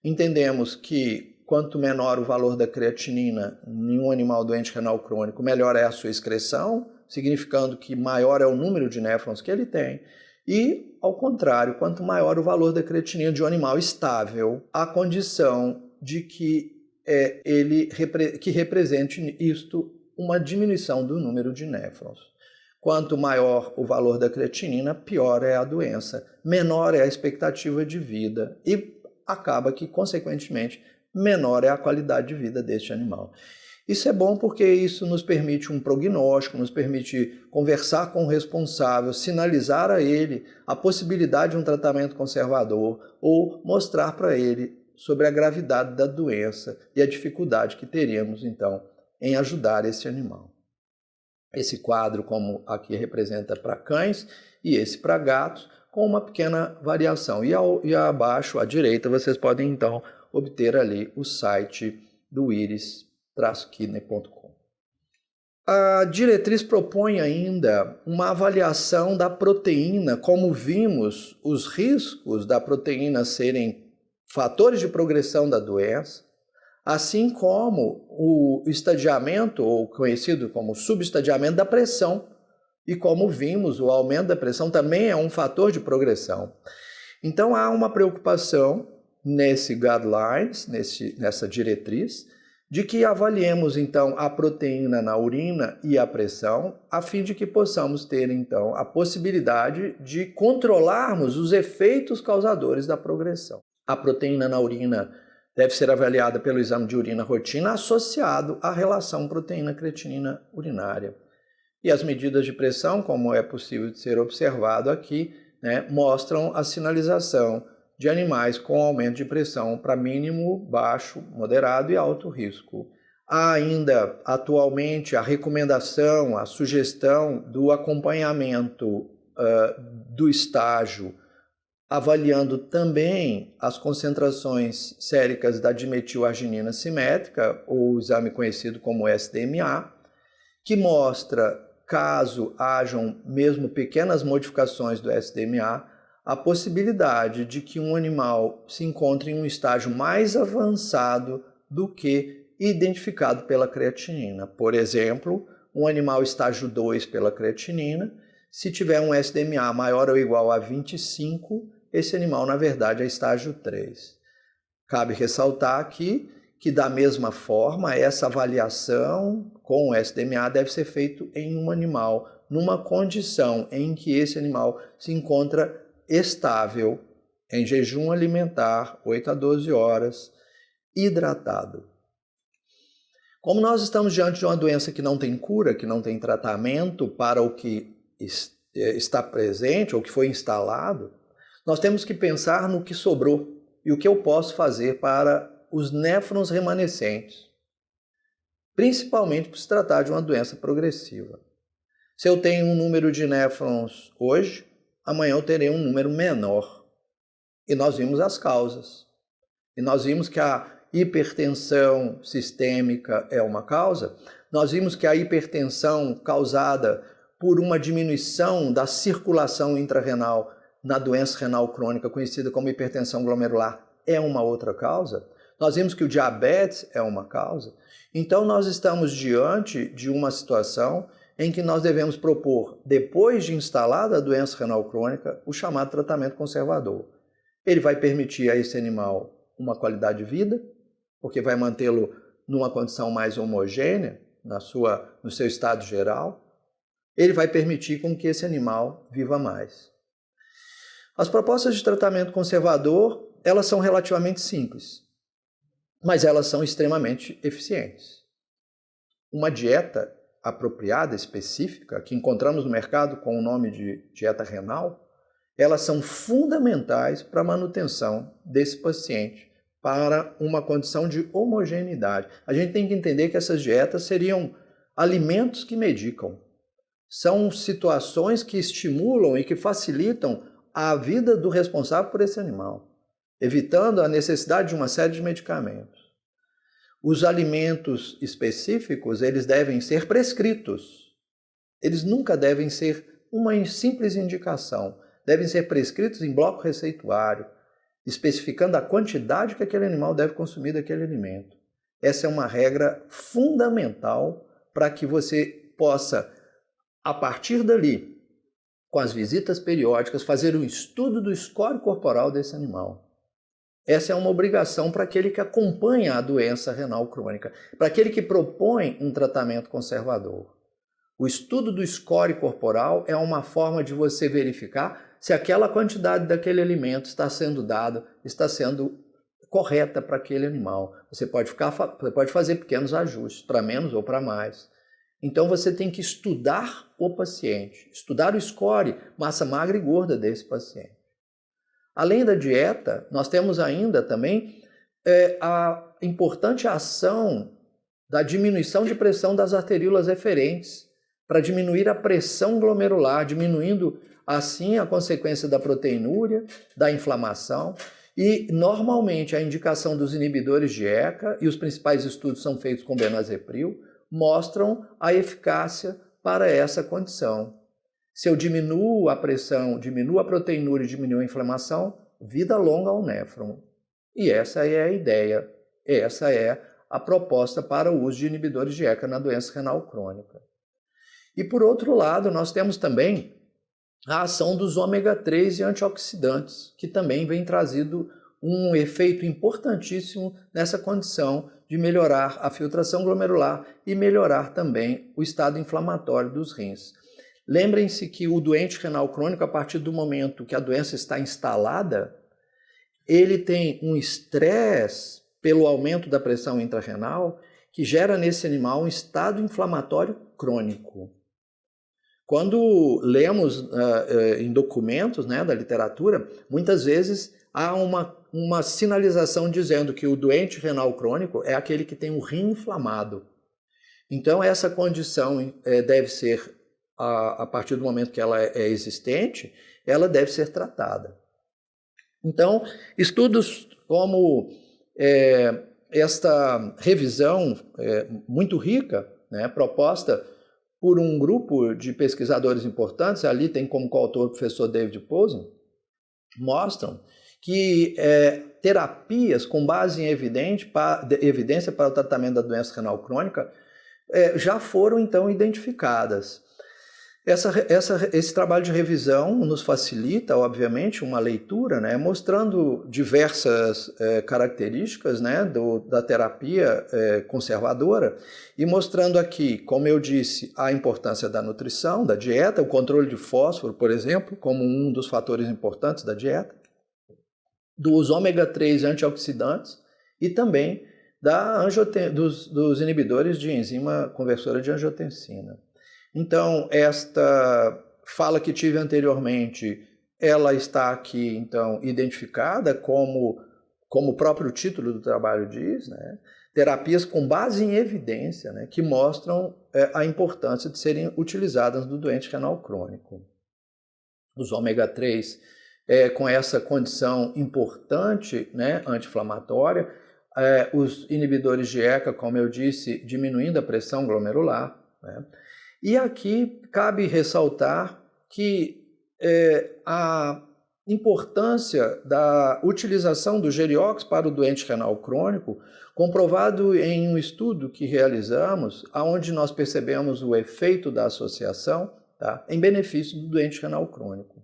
Speaker 2: Entendemos que quanto menor o valor da creatinina em um animal doente renal crônico, melhor é a sua excreção, significando que maior é o número de néfrons que ele tem, e, ao contrário, quanto maior o valor da creatinina de um animal estável, a condição de que que represente isto uma diminuição do número de néfrons. Quanto maior o valor da creatinina, pior é a doença, menor é a expectativa de vida e acaba que, consequentemente, menor é a qualidade de vida deste animal. Isso é bom porque isso nos permite um prognóstico, nos permite conversar com o responsável, sinalizar a ele a possibilidade de um tratamento conservador ou mostrar para ele sobre a gravidade da doença e a dificuldade que teríamos, então, em ajudar esse animal. Esse quadro, como aqui representa para cães, e esse para gatos, com uma pequena variação. E abaixo, à direita, vocês podem, então, obter ali o site do iris-kidney.com. A diretriz propõe ainda uma avaliação da proteína, como vimos os riscos da proteína serem fatores de progressão da doença, assim como o estadiamento, ou conhecido como subestadiamento da pressão, e como vimos, o aumento da pressão também é um fator de progressão. Então há uma preocupação nesse guidelines, nessa diretriz, de que avaliemos então a proteína na urina e a pressão, a fim de que possamos ter então a possibilidade de controlarmos os efeitos causadores da progressão. A proteína na urina deve ser avaliada pelo exame de urina rotina associado à relação proteína-creatinina urinária. E as medidas de pressão, como é possível de ser observado aqui, né, mostram a sinalização de animais com aumento de pressão para mínimo, baixo, moderado e alto risco. Há ainda, atualmente, a recomendação, a sugestão do acompanhamento do estágio, avaliando também as concentrações séricas da dimetilarginina simétrica, ou exame conhecido como SDMA, que mostra, caso hajam mesmo pequenas modificações do SDMA, a possibilidade de que um animal se encontre em um estágio mais avançado do que identificado pela creatinina. Por exemplo, um animal estágio 2 pela creatinina, se tiver um SDMA maior ou igual a 25, esse animal, na verdade, é estágio 3. Cabe ressaltar aqui que, da mesma forma, essa avaliação com o SDMA deve ser feita em um animal, numa condição em que esse animal se encontra estável, em jejum alimentar, 8 a 12 horas, hidratado. Como nós estamos diante de uma doença que não tem cura, que não tem tratamento para o que está presente ou que foi instalado, nós temos que pensar no que sobrou e o que eu posso fazer para os néfrons remanescentes, principalmente por se tratar de uma doença progressiva. Se eu tenho um número de néfrons hoje, amanhã eu terei um número menor. E nós vimos as causas. E nós vimos que a hipertensão sistêmica é uma causa. Nós vimos que a hipertensão causada por uma diminuição da circulação intrarrenal na doença renal crônica, conhecida como hipertensão glomerular, é uma outra causa. Nós vimos que o diabetes é uma causa. Então, nós estamos diante de uma situação em que nós devemos propor, depois de instalada a doença renal crônica, o chamado tratamento conservador. Ele vai permitir a esse animal uma qualidade de vida, porque vai mantê-lo numa condição mais homogênea, no seu estado geral. Ele vai permitir com que esse animal viva mais. As propostas de tratamento conservador, elas são relativamente simples, mas elas são extremamente eficientes. Uma dieta apropriada, específica, que encontramos no mercado com o nome de dieta renal, elas são fundamentais para a manutenção desse paciente, para uma condição de homogeneidade. A gente tem que entender que essas dietas seriam alimentos que medicam. São situações que estimulam e que facilitam a vida do responsável por esse animal, evitando a necessidade de uma série de medicamentos. Os alimentos específicos, eles devem ser prescritos. Eles nunca devem ser uma simples indicação. Devem ser prescritos em bloco receituário, especificando a quantidade que aquele animal deve consumir daquele alimento. Essa é uma regra fundamental para que você possa, a partir dali, com as visitas periódicas, fazer um estudo do score corporal desse animal. Essa é uma obrigação para aquele que acompanha a doença renal crônica, para aquele que propõe um tratamento conservador. O estudo do score corporal é uma forma de você verificar se aquela quantidade daquele alimento está sendo dado, está sendo correta para aquele animal. Você pode fazer pequenos ajustes, para menos ou para mais. Então você tem que estudar o paciente, estudar o score, massa magra e gorda desse paciente. Além da dieta, nós temos ainda também a importante ação da diminuição de pressão das arteríolas eferentes, para diminuir a pressão glomerular, diminuindo assim a consequência da proteinúria, da inflamação. E normalmente a indicação dos inibidores de ECA, e os principais estudos são feitos com benazepril, mostram a eficácia para essa condição. Se eu diminuo a pressão, diminuo a proteinúria e diminuo a inflamação, vida longa ao néfron. E essa é a ideia, essa é a proposta para o uso de inibidores de ECA na doença renal crônica. E por outro lado, nós temos também a ação dos ômega 3 e antioxidantes, que também vem trazido um efeito importantíssimo nessa condição de melhorar a filtração glomerular e melhorar também o estado inflamatório dos rins. Lembrem-se que o doente renal crônico, a partir do momento que a doença está instalada, ele tem um estresse pelo aumento da pressão intrarrenal que gera nesse animal um estado inflamatório crônico. Quando lemos em documentos, né, da literatura, muitas vezes há uma sinalização dizendo que o doente renal crônico é aquele que tem o rim inflamado. Então, essa condição deve ser, a partir do momento que ela é existente, ela deve ser tratada. Então, estudos como esta revisão muito rica, né, proposta por um grupo de pesquisadores importantes, ali tem como coautor o professor David Posen, mostram que terapias com base em evidência para o tratamento da doença renal crônica já foram então identificadas. Esse trabalho de revisão nos facilita, obviamente, uma leitura, né, mostrando diversas características, né, da terapia conservadora e mostrando aqui, como eu disse, a importância da nutrição, da dieta, o controle de fósforo, por exemplo, como um dos fatores importantes da dieta, dos ômega 3 antioxidantes e também dos inibidores de enzima conversora de angiotensina. Então, esta fala que tive anteriormente, ela está aqui, então, identificada como o próprio título do trabalho diz, né? Terapias com base em evidência, né? Que mostram a importância de serem utilizadas no doente renal crônico. Os ômega 3, com essa condição importante, né, anti-inflamatória, os inibidores de ECA, como eu disse, diminuindo a pressão glomerular, né? E aqui cabe ressaltar que a importância da utilização do Geriox para o doente renal crônico, comprovado em um estudo que realizamos, onde nós percebemos o efeito da associação, tá, em benefício do doente renal crônico.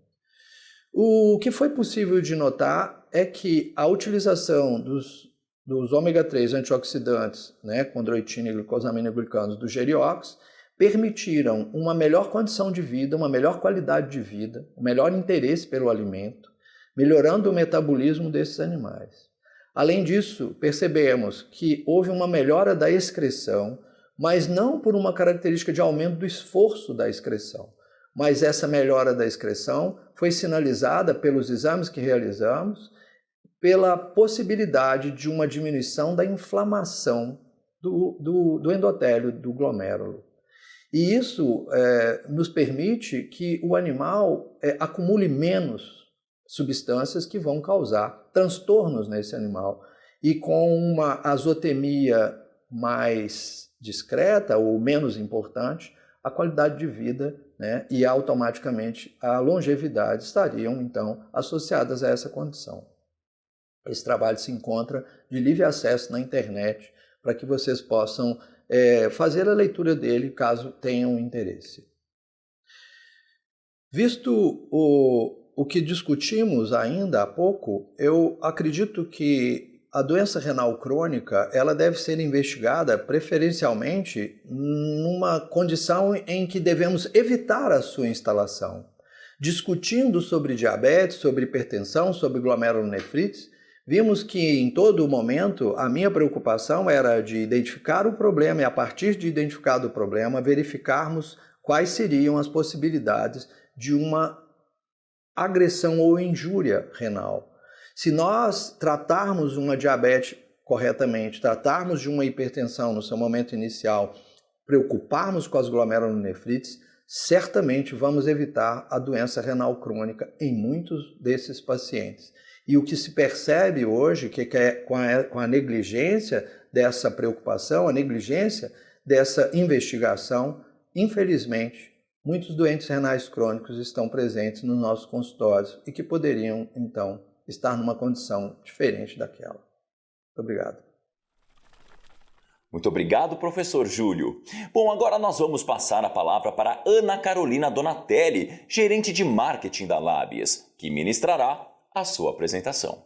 Speaker 2: O que foi possível de notar é que a utilização dos ômega 3 antioxidantes, né, condroitina e glucosaminoglicanos do Geriox, permitiram uma melhor condição de vida, uma melhor qualidade de vida, um melhor interesse pelo alimento, melhorando o metabolismo desses animais. Além disso, percebemos que houve uma melhora da excreção, mas não por uma característica de aumento do esforço da excreção, mas essa melhora da excreção foi sinalizada pelos exames que realizamos, pela possibilidade de uma diminuição da inflamação do endotélio, do glomérulo. E isso nos permite que o animal acumule menos substâncias que vão causar transtornos nesse animal. E com uma azotemia mais discreta ou menos importante, a qualidade de vida, né, e automaticamente a longevidade estariam, então, associadas a essa condição. Esse trabalho se encontra de livre acesso na internet para que vocês possam fazer a leitura dele, caso tenham interesse. Visto o que discutimos ainda há pouco, eu acredito que a doença renal crônica ela deve ser investigada preferencialmente numa condição em que devemos evitar a sua instalação. Discutindo sobre diabetes, sobre hipertensão, sobre glomerulonefrites, vimos que em todo momento a minha preocupação era de identificar o problema e a partir de identificado o problema verificarmos quais seriam as possibilidades de uma agressão ou injúria renal. Se nós tratarmos uma diabetes corretamente, tratarmos de uma hipertensão no seu momento inicial, preocuparmos com as glomerulonefrites, certamente vamos evitar a doença renal crônica em muitos desses pacientes. E o que se percebe hoje, que com a negligência dessa preocupação, a negligência dessa investigação, infelizmente, muitos doentes renais crônicos estão presentes nos nossos consultórios e que poderiam, então, estar numa condição diferente daquela. Muito obrigado.
Speaker 1: Muito obrigado, professor Júlio. Bom, agora nós vamos passar a palavra para Ana Carolina Donatelli, gerente de marketing da Labies, que ministrará a sua apresentação.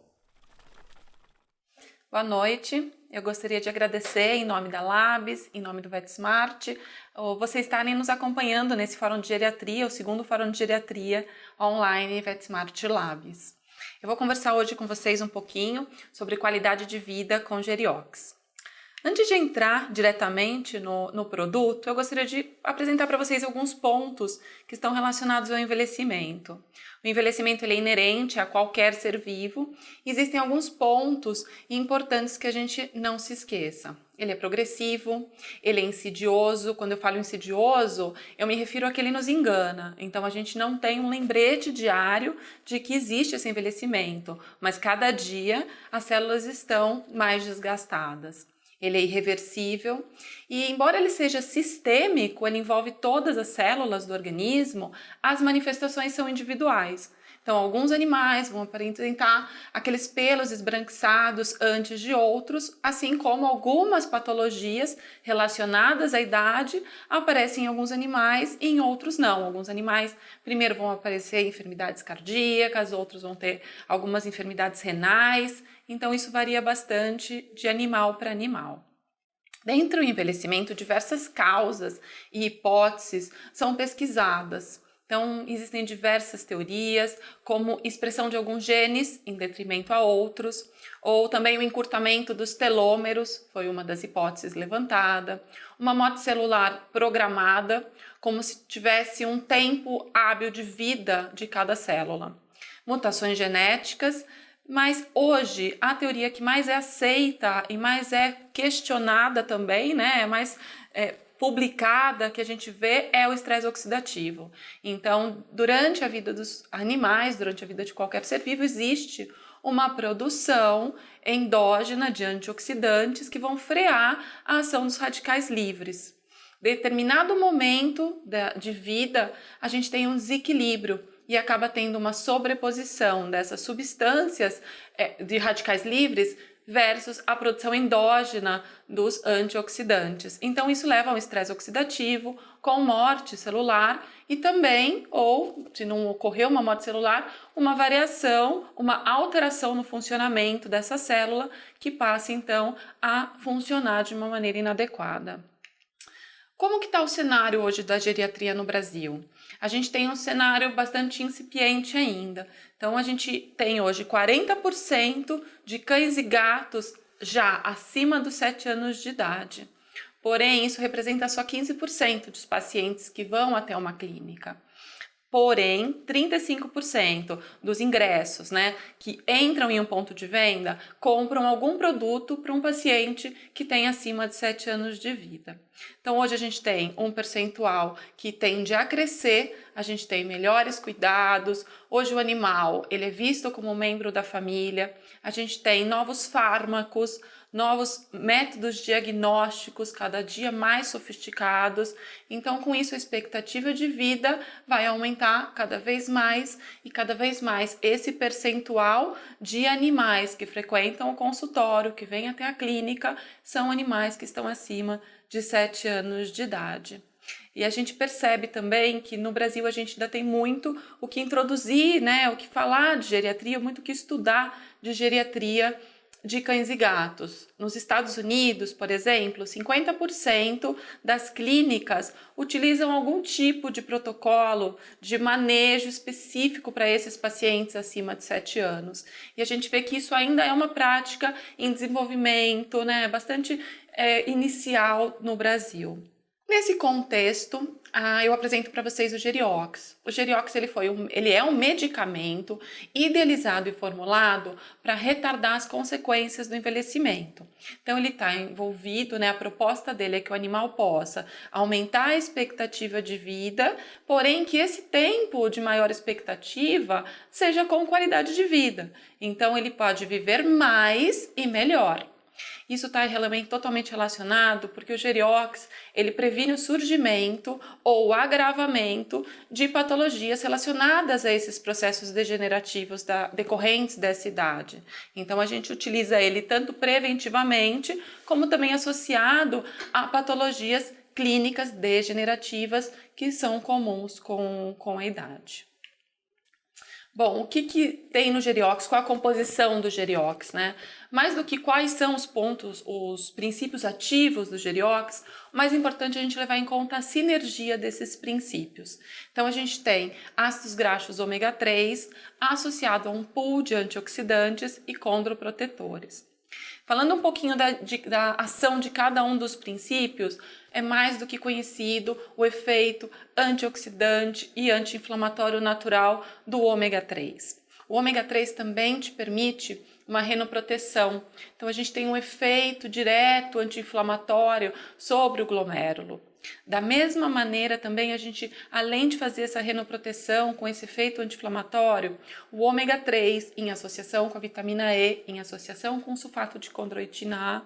Speaker 3: Boa noite. Eu gostaria de agradecer em nome da Labies, em nome do VetSmart, vocês estarem nos acompanhando nesse Fórum de Geriatria, o segundo Fórum de Geriatria online VetSmart Labies. Eu vou conversar hoje com vocês um pouquinho sobre qualidade de vida com Geriox. Antes de entrar diretamente no produto, eu gostaria de apresentar para vocês alguns pontos que estão relacionados ao envelhecimento. O envelhecimento ele é inerente a qualquer ser vivo. Existem alguns pontos importantes que a gente não se esqueça. Ele é progressivo, ele é insidioso. Quando eu falo insidioso, eu me refiro a que ele nos engana. Então, a gente não tem um lembrete diário de que existe esse envelhecimento, mas cada dia as células estão mais desgastadas. Ele é irreversível e, embora ele seja sistêmico, ele envolve todas as células do organismo, as manifestações são individuais. Então, alguns animais vão apresentar aqueles pelos esbranquiçados antes de outros, assim como algumas patologias relacionadas à idade aparecem em alguns animais e em outros não. Alguns animais primeiro vão aparecer enfermidades cardíacas, outros vão ter algumas enfermidades renais. Então, isso varia bastante de animal para animal. Dentro do envelhecimento, diversas causas e hipóteses são pesquisadas. Então, existem diversas teorias, como expressão de alguns genes em detrimento a outros, ou também o encurtamento dos telômeros, foi uma das hipóteses levantada, uma morte celular programada, como se tivesse um tempo hábil de vida de cada célula. Mutações genéticas, mas hoje a teoria que mais é aceita e mais é questionada também, né, mais publicada que a gente vê é o estresse oxidativo. Então, durante a vida dos animais, durante a vida de qualquer ser vivo, existe uma produção endógena de antioxidantes que vão frear a ação dos radicais livres. Determinado momento de vida, a gente tem um desequilíbrio e acaba tendo uma sobreposição dessas substâncias de radicais livres versus a produção endógena dos antioxidantes. Então, isso leva a um estresse oxidativo com morte celular e também, ou se não ocorreu uma morte celular, uma variação, uma alteração no funcionamento dessa célula que passa, então, a funcionar de uma maneira inadequada. Como que está o cenário hoje da geriatria no Brasil? A gente tem um cenário bastante incipiente ainda. Então, a gente tem hoje 40% de cães e gatos já acima dos 7 anos de idade. Porém, isso representa só 15% dos pacientes que vão até uma clínica. Porém, 35% dos ingressos, que entram em um ponto de venda, compram algum produto para um paciente que tem acima de 7 anos de vida. Então, hoje a gente tem um percentual que tende a crescer, a gente tem melhores cuidados, hoje o animal ele é visto como um membro da família, a gente tem novos fármacos, novos métodos diagnósticos cada dia mais sofisticados. Então, com isso, a expectativa de vida vai aumentar cada vez mais e cada vez mais esse percentual de animais que frequentam o consultório, que vêm até a clínica, são animais que estão acima de 7 anos de idade. E a gente percebe também que no Brasil a gente ainda tem muito o que introduzir, o que falar de geriatria, muito o que estudar de geriatria de cães e gatos. Nos Estados Unidos, por exemplo, 50% das clínicas utilizam algum tipo de protocolo de manejo específico para esses pacientes acima de 7 anos. E a gente vê que isso ainda é uma prática em desenvolvimento, bastante inicial no Brasil. Nesse contexto, eu apresento para vocês o Geriox. O Geriox ele é um medicamento idealizado e formulado para retardar as consequências do envelhecimento. Então, ele está envolvido, a proposta dele é que o animal possa aumentar a expectativa de vida, porém que esse tempo de maior expectativa seja com qualidade de vida. Então, ele pode viver mais e melhor. Isso está totalmente relacionado porque o Geriox ele previne o surgimento ou o agravamento de patologias relacionadas a esses processos degenerativos decorrentes dessa idade. Então, a gente utiliza ele tanto preventivamente como também associado a patologias clínicas degenerativas que são comuns com a idade. Bom, o que tem no Geriox? Qual a composição do Geriox, Mais do que quais são os princípios ativos do Geriox, o mais importante é a gente levar em conta a sinergia desses princípios. Então, a gente tem ácidos graxos ômega 3 associado a um pool de antioxidantes e condroprotetores. Falando um pouquinho da ação de cada um dos princípios, é mais do que conhecido o efeito antioxidante e anti-inflamatório natural do ômega 3. O ômega 3 também te permite uma renoproteção. Então a gente tem um efeito direto anti-inflamatório sobre o glomérulo. Da mesma maneira também a gente, além de fazer essa renoproteção com esse efeito anti-inflamatório, o ômega 3 em associação com a vitamina E, em associação com o sulfato de condroitina A,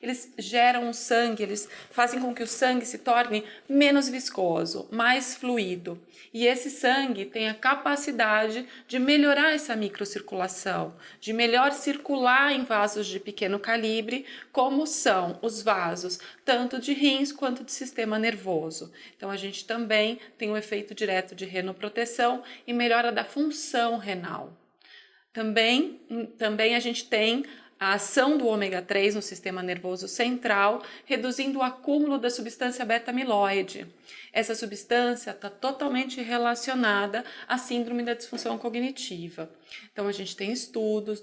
Speaker 3: eles geram o sangue, eles fazem com que o sangue se torne menos viscoso, mais fluido. E esse sangue tem a capacidade de melhorar essa microcirculação, de melhor circular em vasos de pequeno calibre, como são os vasos tanto de rins quanto de sistema nervoso. Então a gente também tem um efeito direto de renoproteção e melhora da função renal. Também a gente tem a ação do ômega 3 no sistema nervoso central, reduzindo o acúmulo da substância beta-amiloide. Essa substância está totalmente relacionada à síndrome da disfunção cognitiva. Então, a gente tem estudos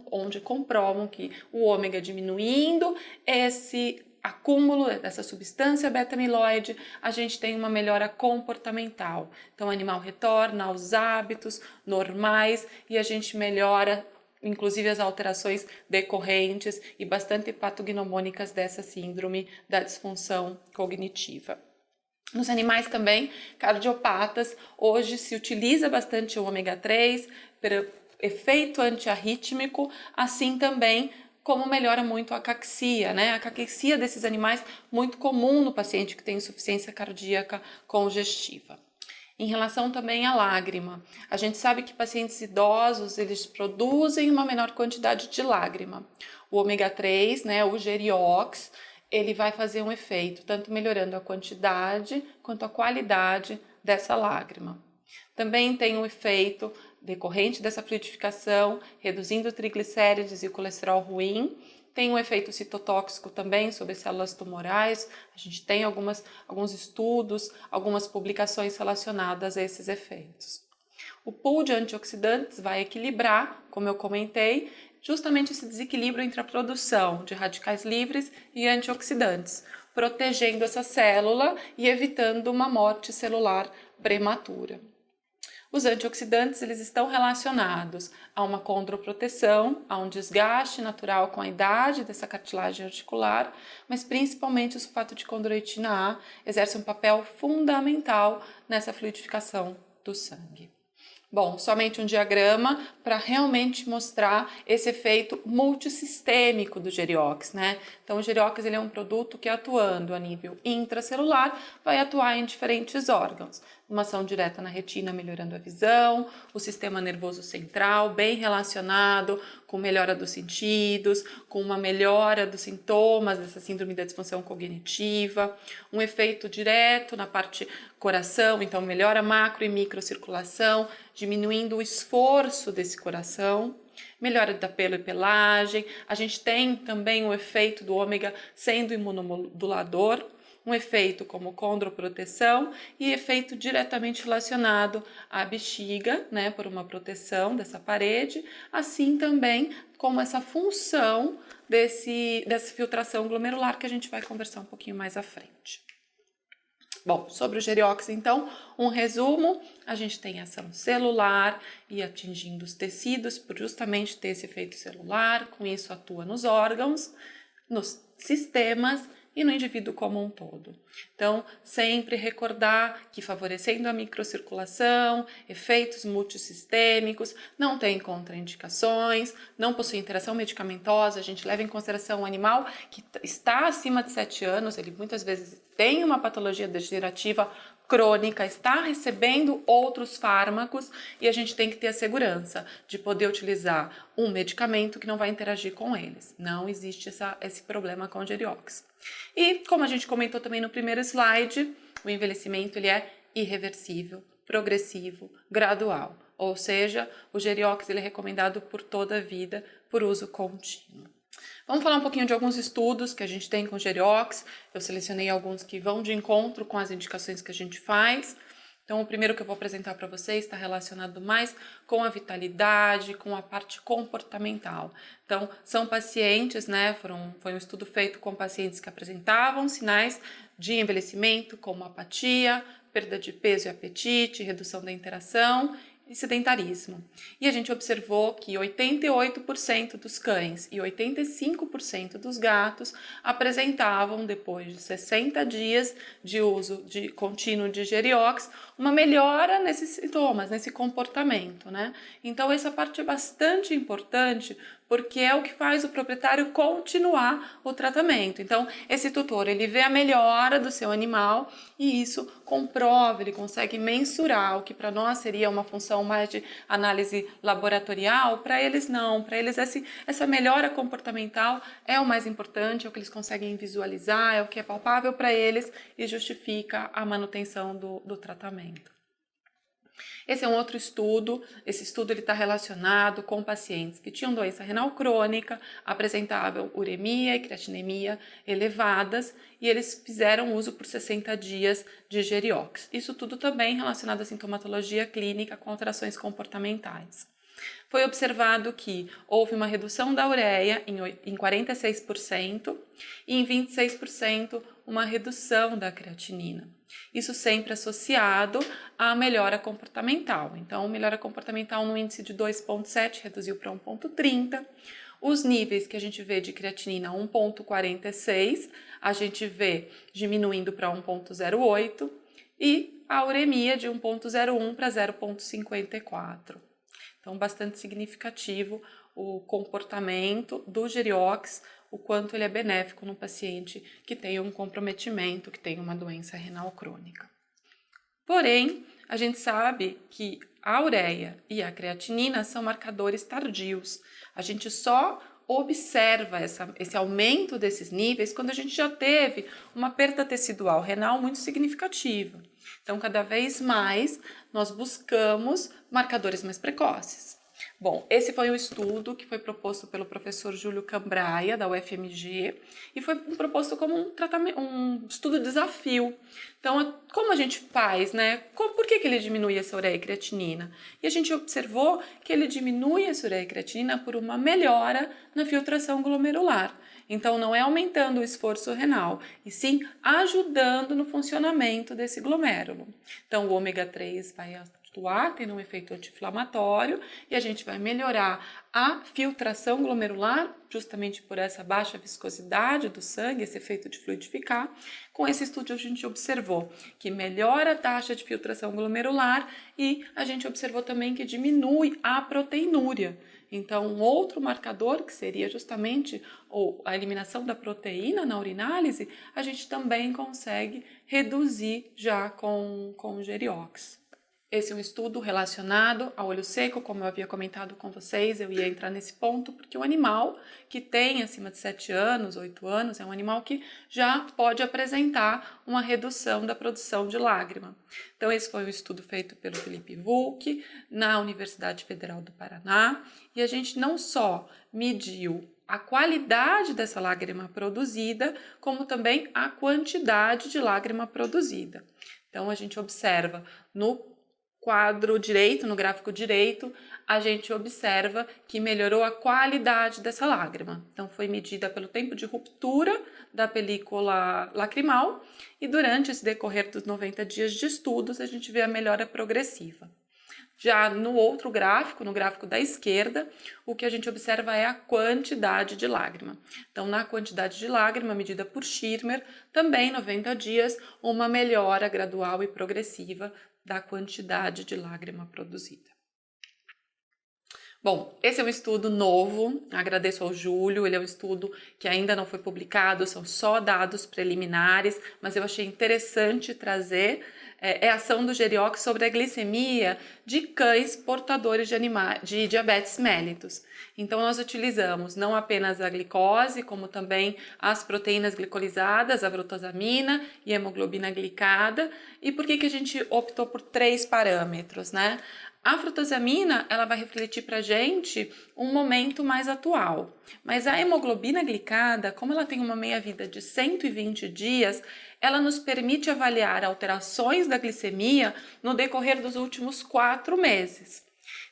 Speaker 3: onde comprovam que o ômega diminuindo esse acúmulo dessa substância beta-amiloide, a gente tem uma melhora comportamental. Então, o animal retorna aos hábitos normais e a gente melhora inclusive as alterações decorrentes e bastante patognomônicas dessa síndrome da disfunção cognitiva. Nos animais também cardiopatas, hoje se utiliza bastante o ômega 3 para efeito antiarrítmico, assim também como melhora muito a caquexia, né? A caquexia desses animais muito comum no paciente que tem insuficiência cardíaca congestiva. Em relação também à lágrima, a gente sabe que pacientes idosos, eles produzem uma menor quantidade de lágrima. O ômega 3, né, o Geriox, ele vai fazer um efeito, tanto melhorando a quantidade quanto a qualidade dessa lágrima. Também tem um efeito decorrente dessa fluidificação, reduzindo triglicérides e colesterol ruim. Tem um efeito citotóxico também sobre células tumorais. A gente tem alguns estudos, algumas publicações relacionadas a esses efeitos. O pool de antioxidantes vai equilibrar, como eu comentei, justamente esse desequilíbrio entre a produção de radicais livres e antioxidantes, protegendo essa célula e evitando uma morte celular prematura. Os antioxidantes, eles estão relacionados a uma condroproteção, a um desgaste natural com a idade dessa cartilagem articular, mas principalmente o sulfato de condroitina A exerce um papel fundamental nessa fluidificação do sangue. Bom, somente um diagrama para realmente mostrar esse efeito multissistêmico do Geriox, né? Então, o Geriox ele é um produto que, atuando a nível intracelular, vai atuar em diferentes órgãos. Uma ação direta na retina, melhorando a visão, o sistema nervoso central, bem relacionado com melhora dos sentidos, com uma melhora dos sintomas dessa síndrome da disfunção cognitiva, um efeito direto na parte coração, então melhora a macro e microcirculação, diminuindo o esforço desse coração, melhora da pelo e pelagem. A gente tem também o efeito do ômega sendo imunomodulador, um efeito como condroproteção e efeito diretamente relacionado à bexiga, né, por uma proteção dessa parede, assim também como essa função dessa filtração glomerular que a gente vai conversar um pouquinho mais à frente. Bom, sobre o Geriox, então, um resumo, a gente tem ação celular e atingindo os tecidos por justamente ter esse efeito celular, com isso atua nos órgãos, nos sistemas e no indivíduo como um todo. Então, sempre recordar que favorecendo a microcirculação, efeitos multissistêmicos, não tem contraindicações, não possui interação medicamentosa, a gente leva em consideração o animal que está acima de 7 anos, ele muitas vezes tem uma patologia degenerativa crônica, está recebendo outros fármacos e a gente tem que ter a segurança de poder utilizar um medicamento que não vai interagir com eles. Não existe esse problema com o Geriox. E como a gente comentou também no primeiro slide, o envelhecimento ele é irreversível, progressivo, gradual. Ou seja, o Geriox ele é recomendado por toda a vida, por uso contínuo. Vamos falar um pouquinho de alguns estudos que a gente tem com Geriox. Eu selecionei alguns que vão de encontro com as indicações que a gente faz. Então, o primeiro que eu vou apresentar para vocês está relacionado mais com a vitalidade, com a parte comportamental. Então, são pacientes, né? Foi um estudo feito com pacientes que apresentavam sinais de envelhecimento, como apatia, perda de peso e apetite, redução da interação e sedentarismo. E a gente observou que 88% dos cães e 85% dos gatos apresentavam, depois de 60 dias de uso contínuo de Geriox, uma melhora nesses sintomas, nesse comportamento, né? Então, essa parte é bastante importante, porque é o que faz o proprietário continuar o tratamento. Então, esse tutor, ele vê a melhora do seu animal e isso comprova, ele consegue mensurar o que para nós seria uma função mais de análise laboratorial, para eles não. Para eles essa melhora comportamental é o mais importante, é o que eles conseguem visualizar, é o que é palpável para eles e justifica a manutenção do tratamento. Esse é um outro estudo. Esse estudo está relacionado com pacientes que tinham doença renal crônica, apresentavam uremia e creatinemia elevadas e eles fizeram uso por 60 dias de Geriox. Isso tudo também relacionado à sintomatologia clínica com alterações comportamentais. Foi observado que houve uma redução da ureia em 46% e em 26% uma redução da creatinina. Isso sempre associado à melhora comportamental. Então, melhora comportamental no índice de 2,7 reduziu para 1,30. Os níveis que a gente vê de creatinina 1,46, a gente vê diminuindo para 1,08 e a uremia de 1,01 para 0,54. Então, bastante significativo o comportamento do Geriox, o quanto ele é benéfico no paciente que tem um comprometimento, que tem uma doença renal crônica. Porém, a gente sabe que a ureia e a creatinina são marcadores tardios. A gente só observa esse aumento desses níveis quando a gente já teve uma perda tecidual renal muito significativa. Então, cada vez mais, nós buscamos marcadores mais precoces. Bom, esse foi um estudo que foi proposto pelo professor Júlio Cambraia, da UFMG, e foi proposto como um estudo desafio. Então, como a gente faz, né? Por que ele diminui essa ureia e creatinina? E a gente observou que ele diminui essa ureia e creatinina por uma melhora na filtração glomerular. Então, não é aumentando o esforço renal, e sim ajudando no funcionamento desse glomérulo. Então, o ômega 3 vai atuar, tendo um efeito anti-inflamatório, e a gente vai melhorar a filtração glomerular, justamente por essa baixa viscosidade do sangue, esse efeito de fluidificar. Com esse estudo, a gente observou que melhora a taxa de filtração glomerular e a gente observou também que diminui a proteinúria. Então, um outro marcador, que seria justamente a eliminação da proteína na urinálise, a gente também consegue reduzir já com o Geriox. Esse é um estudo relacionado ao olho seco, como eu havia comentado com vocês, eu ia entrar nesse ponto, porque o animal que tem acima de 7 anos, 8 anos, é um animal que já pode apresentar uma redução da produção de lágrima. Então, esse foi um estudo feito pelo Felipe Vulck, na Universidade Federal do Paraná, e a gente não só mediu a qualidade dessa lágrima produzida, como também a quantidade de lágrima produzida. Então, a gente observa no quadro direito, no gráfico direito, a gente observa que melhorou a qualidade dessa lágrima. Então, foi medida pelo tempo de ruptura da película lacrimal e durante esse decorrer dos 90 dias de estudos, a gente vê a melhora progressiva. Já no outro gráfico, no gráfico da esquerda, o que a gente observa é a quantidade de lágrima. Então, na quantidade de lágrima medida por Schirmer, também 90 dias, uma melhora gradual e progressiva da quantidade de lágrima produzida. Bom, esse é um estudo novo, agradeço ao Júlio, ele é um estudo que ainda não foi publicado, são só dados preliminares, mas eu achei interessante trazer a ação do Geriox sobre a glicemia de cães portadores de diabetes mellitus. Então, nós utilizamos não apenas a glicose, como também as proteínas glicolizadas, a frutosamina e a hemoglobina glicada. E por que a gente optou por 3 parâmetros, né? A frutosamina, ela vai refletir para a gente um momento mais atual. Mas a hemoglobina glicada, como ela tem uma meia-vida de 120 dias, ela nos permite avaliar alterações da glicemia no decorrer dos últimos 4 meses.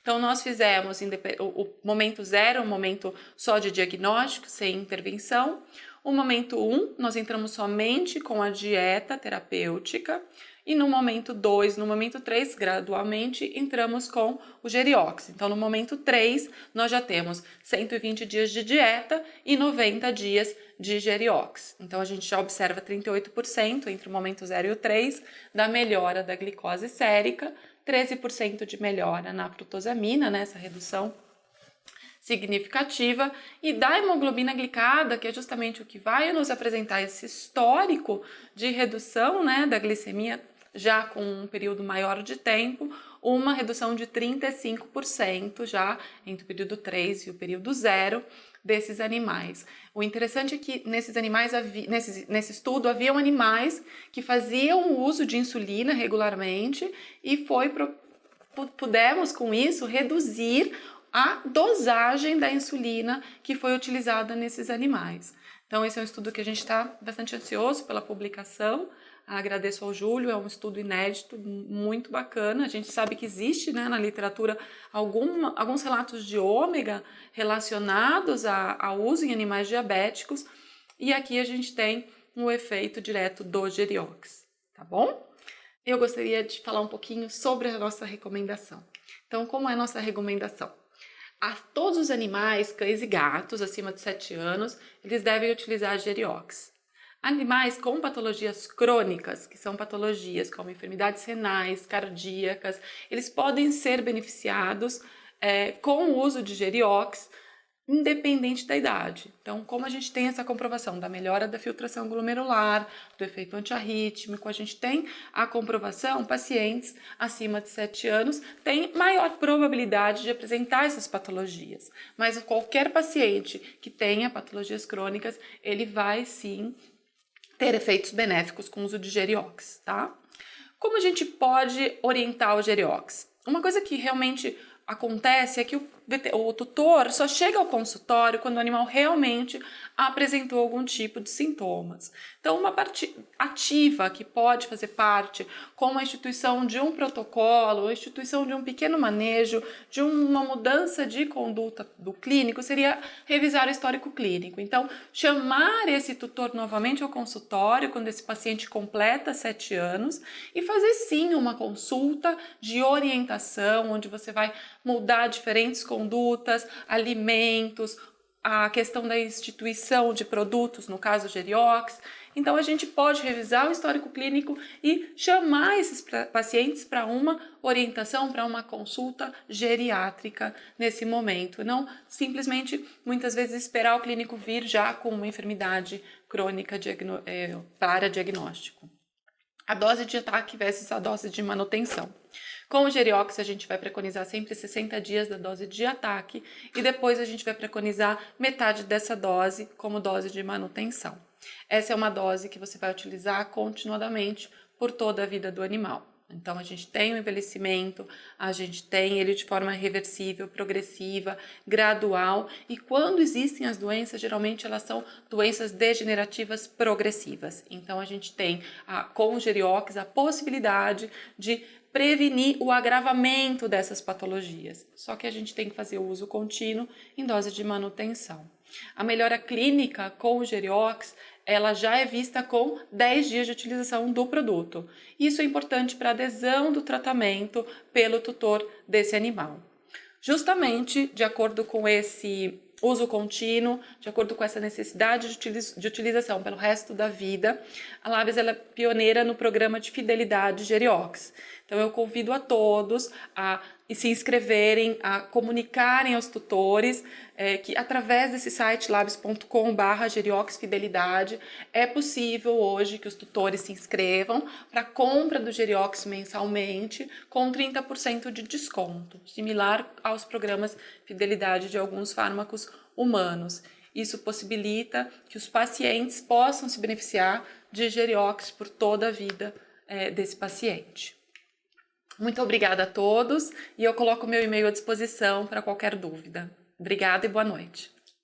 Speaker 3: Então, nós fizemos o momento 0, um momento só de diagnóstico, sem intervenção. O momento 1, nós entramos somente com a dieta terapêutica. E no momento 2, no momento 3, gradualmente, entramos com o Geriox. Então, no momento 3, nós já temos 120 dias de dieta e 90 dias de Geriox. Então, a gente já observa 38% entre o momento 0 e o 3 da melhora da glicose sérica, 13% de melhora na frutosamina, né, essa redução significativa, e da hemoglobina glicada, que é justamente o que vai nos apresentar esse histórico de redução, né, da glicemia já com um período maior de tempo, uma redução de 35% já entre o período 3 e o período 0 desses animais. O interessante é que nesses animais, nesse estudo, haviam animais que faziam uso de insulina regularmente e pudemos com isso reduzir a dosagem da insulina que foi utilizada nesses animais. Então, esse é um estudo que a gente está bastante ansioso pela publicação. Agradeço ao Júlio, é um estudo inédito, muito bacana. A gente sabe que existe, né, na literatura alguns relatos de ômega relacionados ao uso em animais diabéticos, e aqui a gente tem um efeito direto do Geriox, tá bom? Eu gostaria de falar um pouquinho sobre a nossa recomendação. Então, como é a nossa recomendação? A todos os animais, cães e gatos acima de 7 anos, eles devem utilizar Geriox. Animais com patologias crônicas, que são patologias como enfermidades renais, cardíacas, eles podem ser beneficiados com o uso de Geriox, independente da idade. Então, como a gente tem essa comprovação da melhora da filtração glomerular, do efeito antiarrítmico, a gente tem a comprovação, pacientes acima de 7 anos têm maior probabilidade de apresentar essas patologias. Mas qualquer paciente que tenha patologias crônicas, ele vai sim ter efeitos benéficos com o uso de Geriox, tá? Como a gente pode orientar o Geriox? Uma coisa que realmente acontece é que o tutor só chega ao consultório quando o animal realmente apresentou algum tipo de sintomas. Então, uma parte ativa que pode fazer parte, como a instituição de um protocolo, a instituição de um pequeno manejo, de uma mudança de conduta do clínico, seria revisar o histórico clínico. Então, chamar esse tutor novamente ao consultório quando esse paciente completa 7 anos e fazer sim uma consulta de orientação, onde você vai mudar diferentes condutas, alimentos, a questão da instituição de produtos, no caso Geriox. Então, a gente pode revisar o histórico clínico e chamar esses pacientes para uma orientação, para uma consulta geriátrica nesse momento. Não simplesmente, muitas vezes, esperar o clínico vir já com uma enfermidade crônica para diagnóstico. A dose de ataque versus a dose de manutenção. Com o Geriox, a gente vai preconizar sempre 60 dias da dose de ataque e depois a gente vai preconizar metade dessa dose como dose de manutenção. Essa é uma dose que você vai utilizar continuadamente por toda a vida do animal. Então, a gente tem o envelhecimento, a gente tem ele de forma reversível, progressiva, gradual, e quando existem as doenças, geralmente elas são doenças degenerativas progressivas. Então, a gente tem com o Geriox a possibilidade de prevenir o agravamento dessas patologias. Só que a gente tem que fazer o uso contínuo em dose de manutenção. A melhora clínica com o Geriox, ela já é vista com 10 dias de utilização do produto. Isso é importante para a adesão do tratamento pelo tutor desse animal. Justamente de acordo com esse uso contínuo, de acordo com essa necessidade de utilização pelo resto da vida, a Labs ela é pioneira no programa de fidelidade Geriox. Então, eu convido a todos a se inscreverem, a comunicarem aos tutores que através desse site labs.com/gerioxfidelidade é possível hoje que os tutores se inscrevam para a compra do Geriox mensalmente com 30% de desconto, similar aos programas fidelidade de alguns fármacos humanos. Isso possibilita que os pacientes possam se beneficiar de Geriox por toda a vida desse paciente. Muito obrigada a todos e eu coloco meu e-mail à disposição para qualquer dúvida. Obrigada e boa noite.